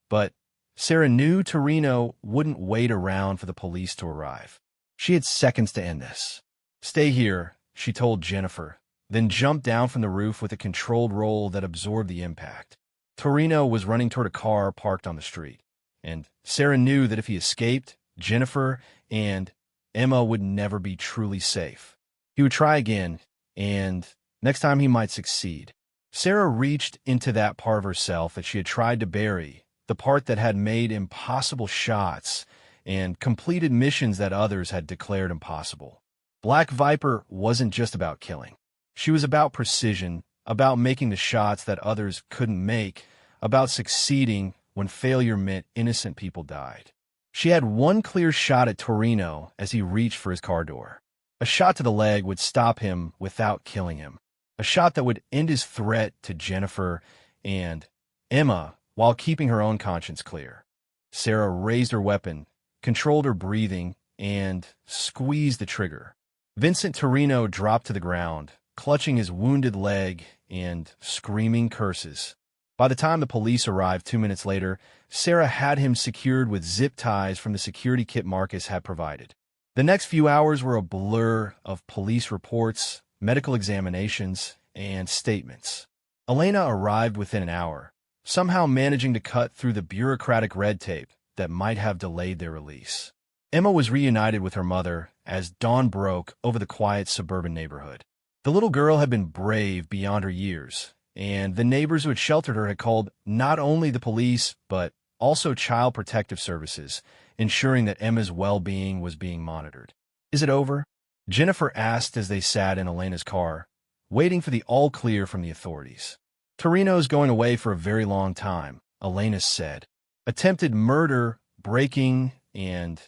but Sarah knew Torino wouldn't wait around for the police to arrive. She had seconds to end this. Stay here, she told Jennifer, then jumped down from the roof with a controlled roll that absorbed the impact. Torino was running toward a car parked on the street, and Sarah knew that if he escaped, Jennifer and Emma would never be truly safe. He would try again, and next time he might succeed. Sarah reached into that part of herself that she had tried to bury, the part that had made impossible shots and completed missions that others had declared impossible. Black Viper wasn't just about killing. She was about precision, about making the shots that others couldn't make, about succeeding when failure meant innocent people died. She had one clear shot at Torino as he reached for his car door. A shot to the leg would stop him without killing him. A shot that would end his threat to Jennifer and Emma while keeping her own conscience clear. Sarah raised her weapon, controlled her breathing, and squeezed the trigger. Vincent Torino dropped to the ground, clutching his wounded leg and screaming curses. By the time the police arrived 2 minutes later, Sarah had him secured with zip ties from the security kit Marcus had provided. The next few hours were a blur of police reports, medical examinations, and statements. Elena arrived within an hour, somehow managing to cut through the bureaucratic red tape that might have delayed their release. Emma was reunited with her mother as dawn broke over the quiet suburban neighborhood. The little girl had been brave beyond her years, and the neighbors who had sheltered her had called not only the police, but also Child Protective Services, ensuring that Emma's well-being was being monitored. "Is it over?" Jennifer asked as they sat in Elena's car, waiting for the all-clear from the authorities. "Torino's going away for a very long time," Elena said. "Attempted murder, breaking, and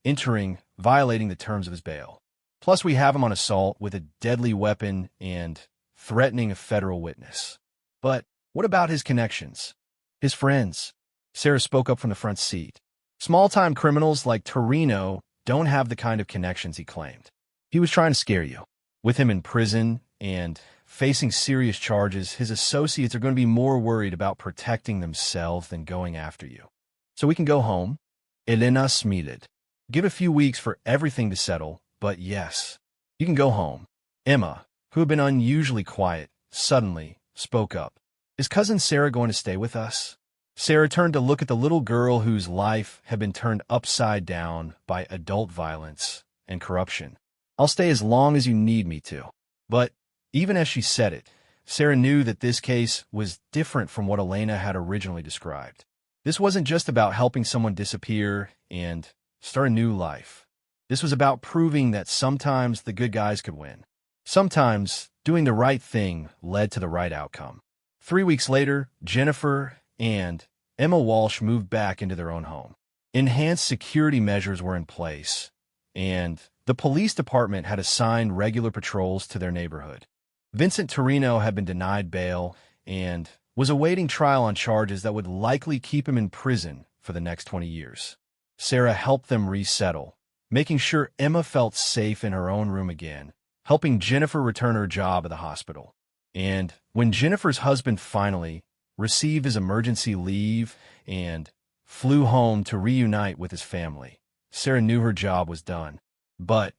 entering, violating the terms of his bail. Plus, we have him on assault with a deadly weapon and threatening a federal witness. But what about his connections? His friends?" Sarah spoke up from the front seat. "Small-time criminals like Torino don't have the kind of connections he claimed. He was trying to scare you. With him in prison and facing serious charges, his associates are going to be more worried about protecting themselves than going after you. So we can go home?" Elena smiled. "Give a few weeks for everything to settle, but yes, you can go home." Emma, who had been unusually quiet, suddenly spoke up. "Is Cousin Sarah going to stay with us?" Sarah turned to look at the little girl whose life had been turned upside down by adult violence and corruption. "I'll stay as long as you need me to." But even as she said it, Sarah knew that this case was different from what Elena had originally described. This wasn't just about helping someone disappear and start a new life. This was about proving that sometimes the good guys could win. Sometimes doing the right thing led to the right outcome. 3 weeks later, Jennifer and Emma Walsh moved back into their own home. Enhanced security measures were in place, and the police department had assigned regular patrols to their neighborhood. Vincent Torino had been denied bail and was awaiting trial on charges that would likely keep him in prison for the next 20 years. Sarah helped them resettle, making sure Emma felt safe in her own room again, helping Jennifer return her job at the hospital. And when Jennifer's husband finally received his emergency leave and flew home to reunite with his family, Sarah knew her job was done. But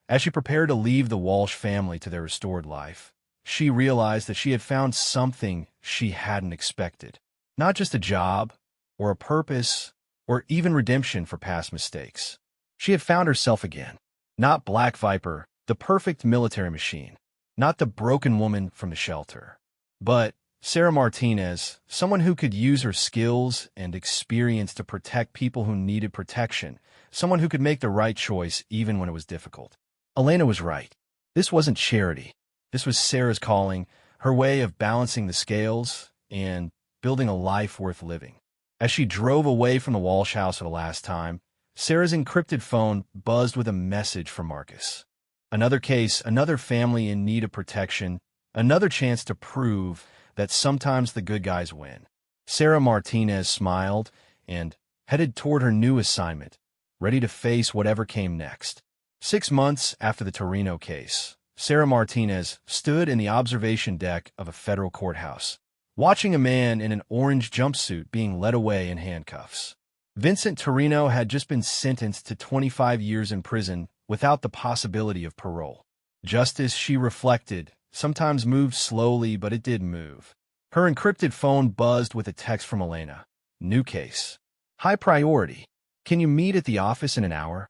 as she prepared to leave the Walsh family to their restored life, she realized that she had found something she hadn't expected. Not just a job, or a purpose, or even redemption for past mistakes. She had found herself again. Not Black Viper, the perfect military machine. Not the broken woman from the shelter. But Sarah Martinez, someone who could use her skills and experience to protect people who needed protection. Someone who could make the right choice even when it was difficult. Elena was right. This wasn't charity. This was Sarah's calling, her way of balancing the scales and building a life worth living. As she drove away from the Walsh house for the last time, Sarah's encrypted phone buzzed with a message from Marcus. Another case, another family in need of protection, another chance to prove that sometimes the good guys win. Sarah Martinez smiled and headed toward her new assignment, ready to face whatever came next. 6 months after the Torino case, Sarah Martinez stood in the observation deck of a federal courthouse, watching a man in an orange jumpsuit being led away in handcuffs. Vincent Torino had just been sentenced to 25 years in prison without the possibility of parole. Justice, she reflected, sometimes moved slowly, but it did move. Her encrypted phone buzzed with a text from Elena. "New case. High priority. Can you meet at the office in an hour?"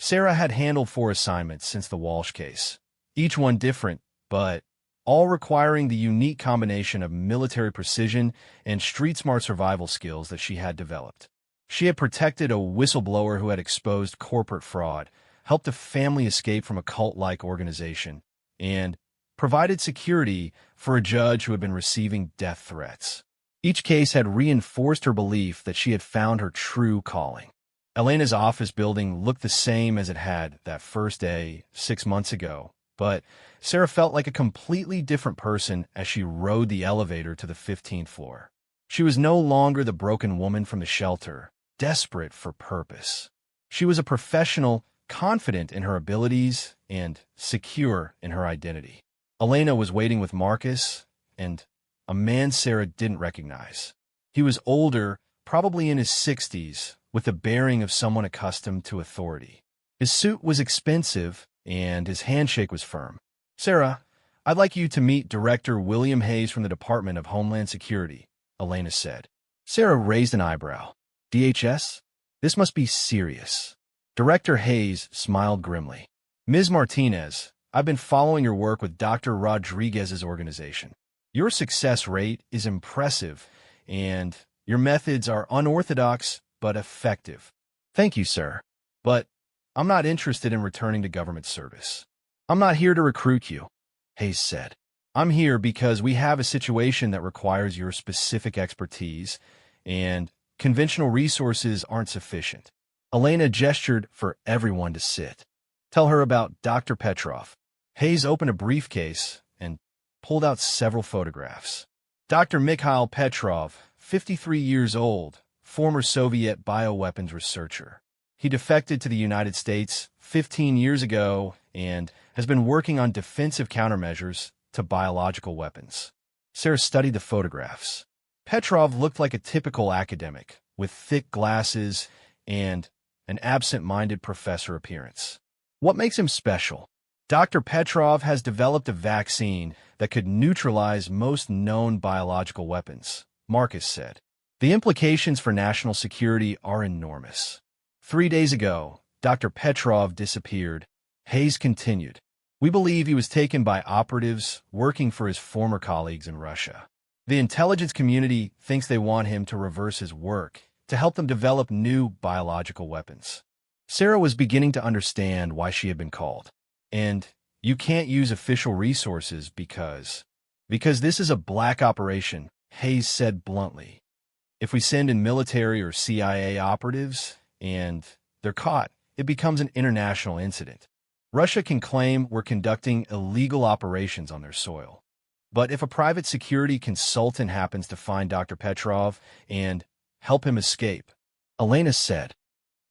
Sarah had handled 4 assignments since the Walsh case, each one different, but all requiring the unique combination of military precision and street-smart survival skills that she had developed. She had protected a whistleblower who had exposed corporate fraud, helped a family escape from a cult-like organization, and provided security for a judge who had been receiving death threats. Each case had reinforced her belief that she had found her true calling. Elena's office building looked the same as it had that first day 6 months ago, but Sarah felt like a completely different person as she rode the elevator to the 15th floor. She was no longer the broken woman from the shelter, desperate for purpose. She was a professional, confident in her abilities and secure in her identity. Elena was waiting with Marcus and a man Sarah didn't recognize. He was older, probably in his 60s, with the bearing of someone accustomed to authority. His suit was expensive, and his handshake was firm. "Sarah, I'd like you to meet Director William Hayes from the Department of Homeland Security," Elena said. Sarah raised an eyebrow. "DHS? This must be serious." Director Hayes smiled grimly. "Ms. Martinez, I've been following your work with Dr. Rodriguez's organization. Your success rate is impressive, and your methods are unorthodox but effective." "Thank you, sir. But I'm not interested in returning to government service." "I'm not here to recruit you," Hayes said. "I'm here because we have a situation that requires your specific expertise, and conventional resources aren't sufficient." Elena gestured for everyone to sit. "Tell her about Dr. Petrov." Hayes opened a briefcase and pulled out several photographs. Dr. Mikhail Petrov, 53 years old, former Soviet bioweapons researcher. He defected to the United States 15 years ago and has been working on defensive countermeasures to biological weapons. Sarah studied the photographs. Petrov looked like a typical academic, with thick glasses and an absent-minded professor appearance. What makes him special? Dr. Petrov has developed a vaccine that could neutralize most known biological weapons, Marcus said. The implications for national security are enormous. 3 days ago, Dr. Petrov disappeared. Hayes continued. "We believe he was taken by operatives working for his former colleagues in Russia. The intelligence community thinks they want him to reverse his work, to help them develop new biological weapons." Sarah was beginning to understand why she had been called. "And you can't use official resources because this is a black operation," Hayes said bluntly. "If we send in military or CIA operatives and they're caught, it becomes an international incident. Russia can claim we're conducting illegal operations on their soil. But if a private security consultant happens to find Dr. Petrov and help him escape," Elena said.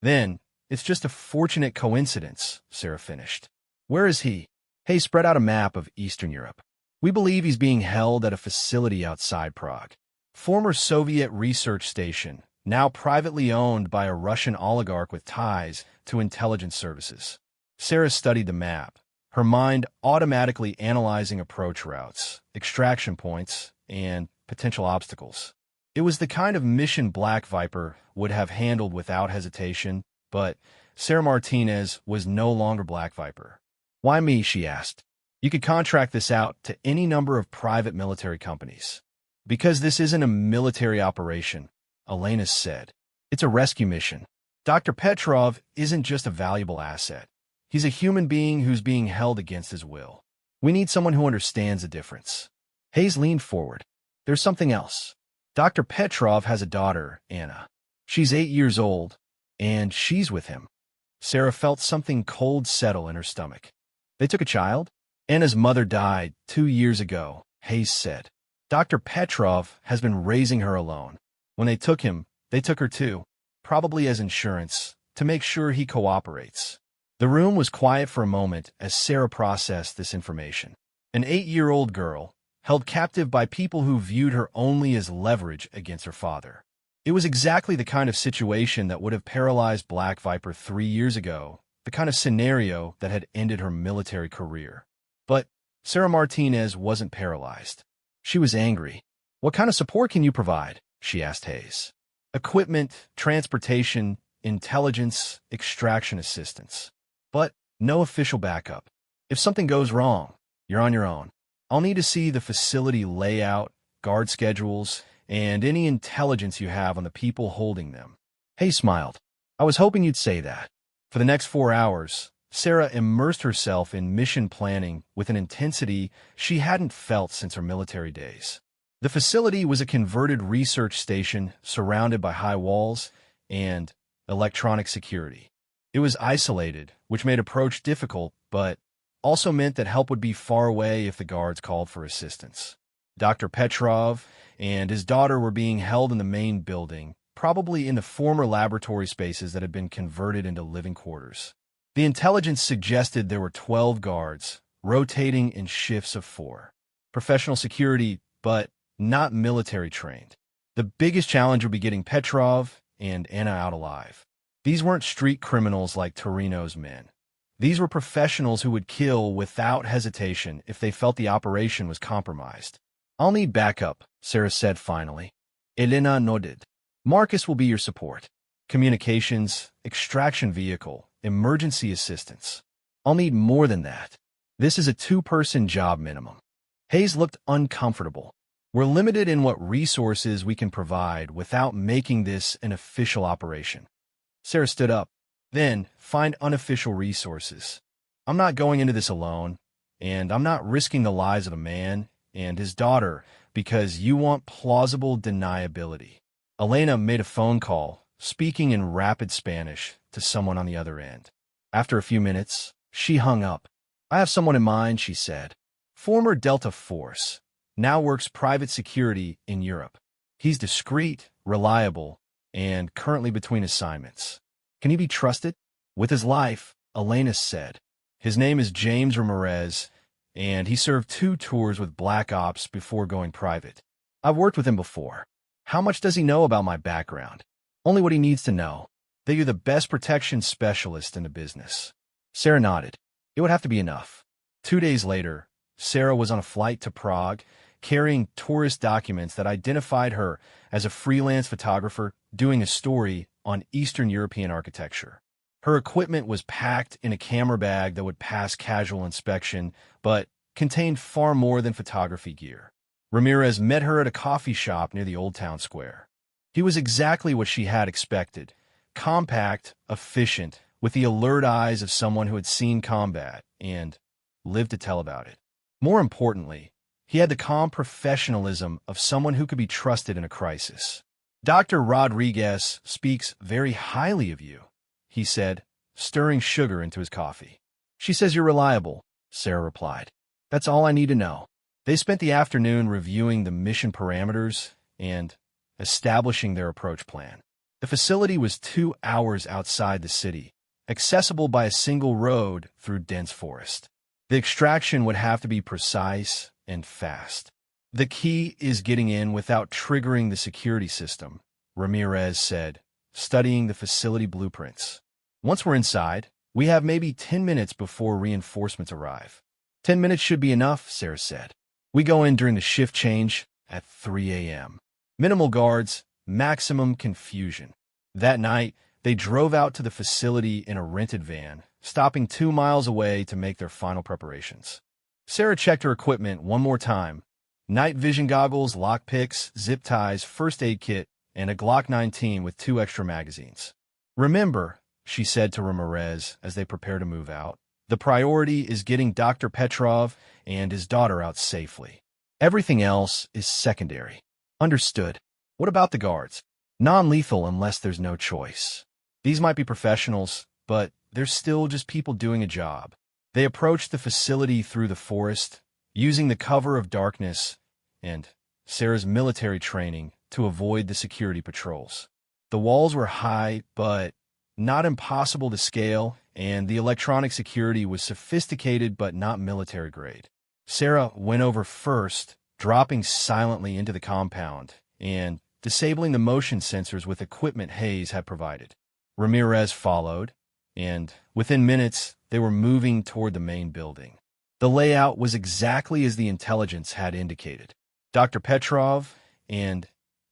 "Then it's just a fortunate coincidence," Sarah finished. "Where is he?" Hayes spread out a map of Eastern Europe. "We believe he's being held at a facility outside Prague. Former Soviet research station, now privately owned by a Russian oligarch with ties to intelligence services." Sarah studied the map, her mind automatically analyzing approach routes, extraction points, and potential obstacles. It was the kind of mission Black Viper would have handled without hesitation, but Sarah Martinez was no longer Black Viper. "Why me?" she asked. "You could contract this out to any number of private military companies." "Because this isn't a military operation," Elena said. "It's a rescue mission. Dr. Petrov isn't just a valuable asset. He's a human being who's being held against his will. We need someone who understands the difference." Hayes leaned forward. "There's something else. Dr. Petrov has a daughter, Anna. She's 8 years old, and she's with him." Sarah felt something cold settle in her stomach. "They took a child?" "Anna's mother died 2 years ago," Hayes said. "Dr. Petrov has been raising her alone. When they took him, they took her too, probably as insurance, to make sure he cooperates." The room was quiet for a moment as Sarah processed this information. An 8-year-old girl, held captive by people who viewed her only as leverage against her father. It was exactly the kind of situation that would have paralyzed Black Viper 3 years ago, the kind of scenario that had ended her military career. But Sarah Martinez wasn't paralyzed. She was angry. "What kind of support can you provide?" she asked Hayes. "Equipment, transportation, intelligence, extraction assistance." but no official backup. If something goes wrong, you're on your own. I'll need to see the facility layout, guard schedules, and any intelligence you have on the people holding them. Hayes smiled. I was hoping you'd say that. For the next 4 hours, Sarah immersed herself in mission planning with an intensity she hadn't felt since her military days. The facility was a converted research station surrounded by high walls and electronic security. It was isolated, which made approach difficult, but also meant that help would be far away if the guards called for assistance. Dr. Petrov and his daughter were being held in the main building, probably in the former laboratory spaces that had been converted into living quarters. The intelligence suggested there were 12 guards, rotating in shifts of 4. Professional security, but not military trained. The biggest challenge would be getting Petrov and Anna out alive. These weren't street criminals like Torino's men. These were professionals who would kill without hesitation if they felt the operation was compromised. I'll need backup, Sarah said finally. Elena nodded. Marcus will be your support. Communications, extraction vehicle, emergency assistance. I'll need more than that. This is a 2-person job minimum. Hayes looked uncomfortable. We're limited in what resources we can provide without making this an official operation. Sarah stood up. Then, find unofficial resources. I'm not going into this alone, and I'm not risking the lives of a man and his daughter because you want plausible deniability. Elena made a phone call, speaking in rapid Spanish to someone on the other end. After a few minutes, she hung up. I have someone in mind, she said. Former Delta Force, now works private security in Europe. He's discreet, reliable, and currently between assignments. Can he be trusted? With his life, Elena said. His name is James Ramirez, and he served 2 tours with Black Ops before going private. I've worked with him before. How much does he know about my background? Only what he needs to know. That you're the best protection specialist in the business. Sarah nodded. It would have to be enough. 2 days later, Sarah was on a flight to Prague, carrying tourist documents that identified her as a freelance photographer doing a story on Eastern European architecture. Her equipment was packed in a camera bag that would pass casual inspection, but contained far more than photography gear. Ramirez met her at a coffee shop near the Old Town Square. He was exactly what she had expected. Compact, efficient, with the alert eyes of someone who had seen combat and lived to tell about it. More importantly, he had the calm professionalism of someone who could be trusted in a crisis. Dr. Rodriguez speaks very highly of you, he said, stirring sugar into his coffee. She says you're reliable, Sarah replied. That's all I need to know. They spent the afternoon reviewing the mission parameters and establishing their approach plan. The facility was 2 hours outside the city, accessible by a single road through dense forest. The extraction would have to be precise and fast. The key is getting in without triggering the security system, Ramirez said, studying the facility blueprints. Once we're inside, we have maybe 10 minutes before reinforcements arrive. 10 minutes should be enough, Sarah said. We go in during the shift change at 3 a.m. Minimal guards, maximum confusion. That night, they drove out to the facility in a rented van, stopping 2 miles away to make their final preparations. Sarah checked her equipment one more time. Night vision goggles, lockpicks, zip ties, first aid kit, and a Glock 19 with 2 extra magazines. Remember, she said to Ramirez as they prepared to move out, the priority is getting Dr. Petrov and his daughter out safely. Everything else is secondary. Understood. What about the guards? Non-lethal unless there's no choice. These might be professionals, but they're still just people doing a job. They approached the facility through the forest, using the cover of darkness and Sarah's military training to avoid the security patrols. The walls were high, but not impossible to scale, and the electronic security was sophisticated but not military grade. Sarah went over first, dropping silently into the compound and disabling the motion sensors with equipment Hayes had provided. Ramirez followed, and within minutes, they were moving toward the main building. The layout was exactly as the intelligence had indicated. Dr. Petrov and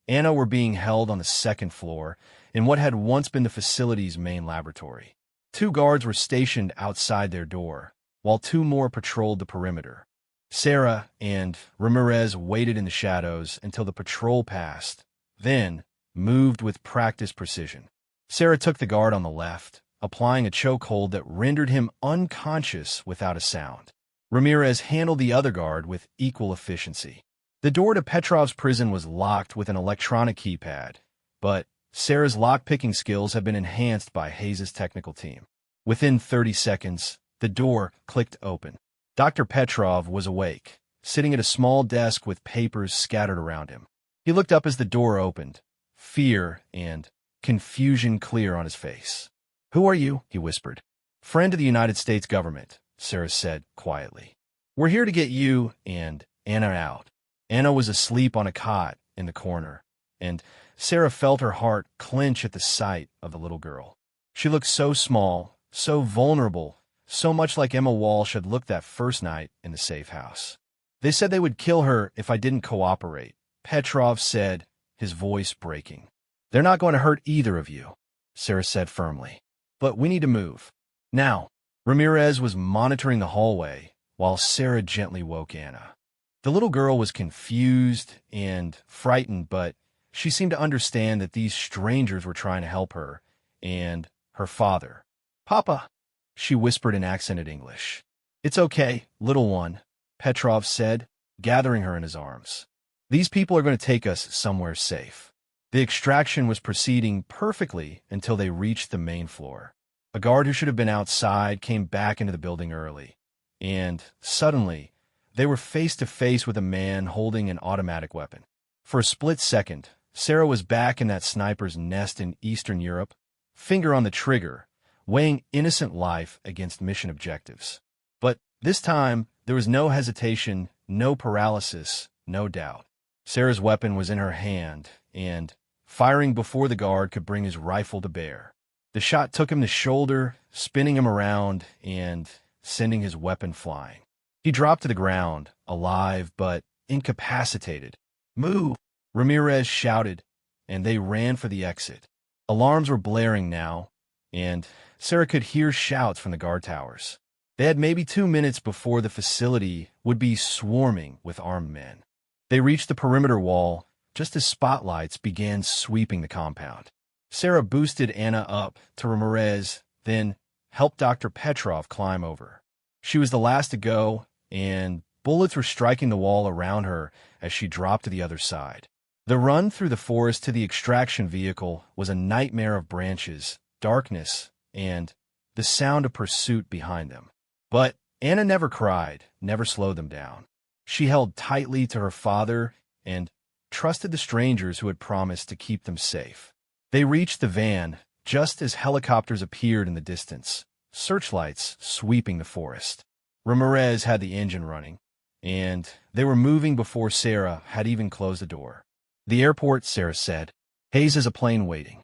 Anna were being held on the second floor in what had once been the facility's main laboratory. 2 guards were stationed outside their door, while 2 more patrolled the perimeter. Sarah and Ramirez waited in the shadows until the patrol passed, then moved with practiced precision. Sarah took the guard on the left, applying a chokehold that rendered him unconscious without a sound. Ramirez handled the other guard with equal efficiency. The door to Petrov's prison was locked with an electronic keypad, but Sarah's lock-picking skills had been enhanced by Hayes' technical team. Within 30 seconds, the door clicked open. Dr. Petrov was awake, sitting at a small desk with papers scattered around him. He looked up as the door opened, fear and confusion clear on his face. "Who are you?" he whispered. "Friend of the United States government," Sarah said quietly. "We're here to get you and Anna out." Anna was asleep on a cot in the corner, and Sarah felt her heart clench at the sight of the little girl. She looked so small, so vulnerable, so much like Emma Walsh had looked that first night in the safe house. "They said they would kill her if I didn't cooperate," Petrov said, his voice breaking. "They're not going to hurt either of you," Sarah said firmly. "But we need to move. Now." Ramirez was monitoring the hallway while Sarah gently woke Anna. The little girl was confused and frightened, but she seemed to understand that these strangers were trying to help her and her father. "Papa," she whispered in accented English. "It's okay, little one," Petrov said, gathering her in his arms. "These people are going to take us somewhere safe." The extraction was proceeding perfectly until they reached the main floor. A guard who should have been outside came back into the building early, and suddenly they were face to face with a man holding an automatic weapon. For a split second, Sarah was back in that sniper's nest in Eastern Europe, finger on the trigger, weighing innocent life against mission objectives. But this time, there was no hesitation, no paralysis, no doubt. Sarah's weapon was in her hand, and, firing before the guard could bring his rifle to bear, the shot took him to the shoulder, spinning him around and sending his weapon flying. He dropped to the ground, alive but incapacitated. "Move!" Ramirez shouted, and they ran for the exit. Alarms were blaring now, and Sarah could hear shouts from the guard towers. They had maybe 2 minutes before the facility would be swarming with armed men. They reached the perimeter wall just as spotlights began sweeping the compound. Sarah boosted Anna up to Ramirez, then helped Dr. Petrov climb over. She was the last to go, and bullets were striking the wall around her as she dropped to the other side. The run through the forest to the extraction vehicle was a nightmare of branches, darkness, and the sound of pursuit behind them. But Anna never cried, never slowed them down. She held tightly to her father and trusted the strangers who had promised to keep them safe. They reached the van just as helicopters appeared in the distance, searchlights sweeping the forest. Ramirez had the engine running, and they were moving before Sarah had even closed the door. "The airport," Sarah said. "Hayes has a plane waiting."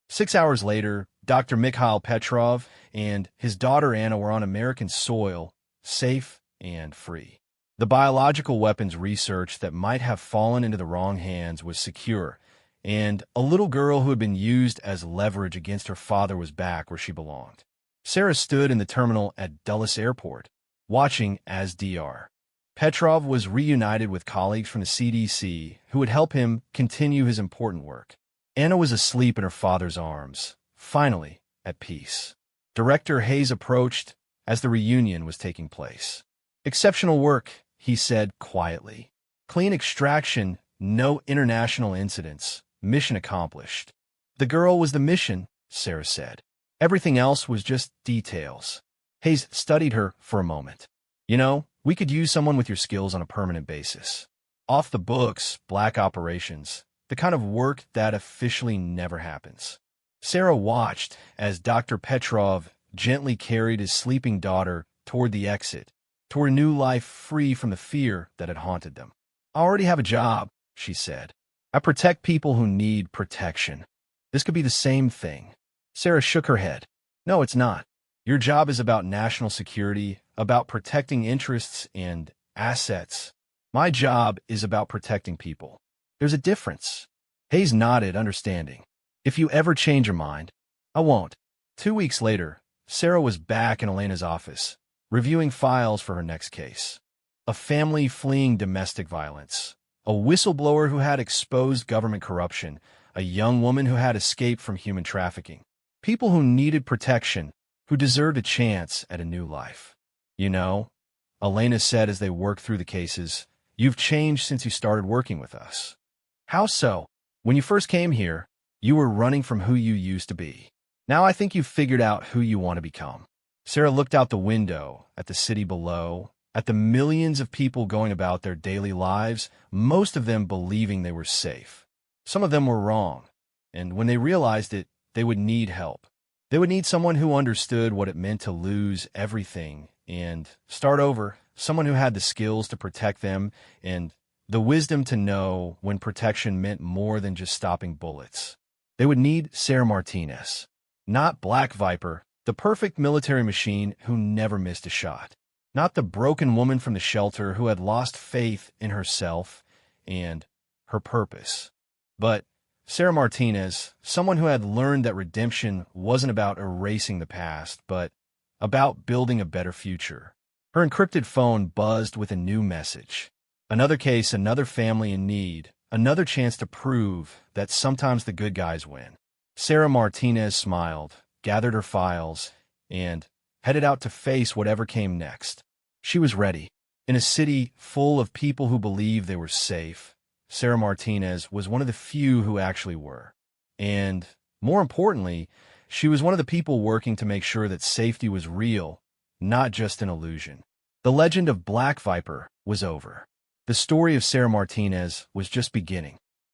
6 hours later, Dr. Mikhail Petrov and his daughter Anna were on American soil, safe and free. The biological weapons research that might have fallen into the wrong hands was secure, and a little girl who had been used as leverage against her father was back where she belonged. Sarah stood in the terminal at Dulles Airport, watching as Dr. Petrov was reunited with colleagues from the CDC who would help him continue his important work. Anna was asleep in her father's arms, finally at peace. Director Hayes approached as the reunion was taking place. "Exceptional work," he said quietly. "Clean extraction, no international incidents. Mission accomplished." "The girl was the mission," Sarah said. "Everything else was just details." Hayes studied her for a moment. "You know, we could use someone with your skills on a permanent basis. Off the books, black operations, the kind of work that officially never happens." Sarah watched as Dr. Petrov gently carried his sleeping daughter toward the exit, toward a new life free from the fear that had haunted them. "I already have a job," she said. "I protect people who need protection. This could be the same thing." Sarah shook her head. "No, it's not. Your job is about national security, about protecting interests and assets. My job is about protecting people. There's a difference." Hayes nodded, understanding. "If you ever change your mind." "I won't." 2 weeks later, Sarah was back in Elena's office, reviewing files for her next case. A family fleeing domestic violence, a whistleblower who had exposed government corruption, a young woman who had escaped from human trafficking. People who needed protection, who deserved a chance at a new life. You know, Elena said as they worked through the cases, you've changed since you started working with us. How so? When you first came here, you were running from who you used to be. Now I think you've figured out who you want to become. Sarah looked out the window at the city below, at the millions of people going about their daily lives, most of them believing they were safe. Some of them were wrong, and when they realized it, they would need help. They would need someone who understood what it meant to lose everything and start over, someone who had the skills to protect them and the wisdom to know when protection meant more than just stopping bullets. They would need Sarah Martinez, not Black Viper, the perfect military machine who never missed a shot. Not the broken woman from the shelter who had lost faith in herself and her purpose. But Sarah Martinez, someone who had learned that redemption wasn't about erasing the past, but about building a better future. Her encrypted phone buzzed with a new message. Another case, another family in need, another chance to prove that sometimes the good guys win. Sarah Martinez smiled, gathered her files, and headed out to face whatever came next. She was ready. In a city full of people who believed they were safe, Sarah Martinez was one of the few who actually were. And, more importantly, she was one of the people working to make sure that safety was real, not just an illusion. The legend of Black Viper was over. The story of Sarah Martinez was just beginning.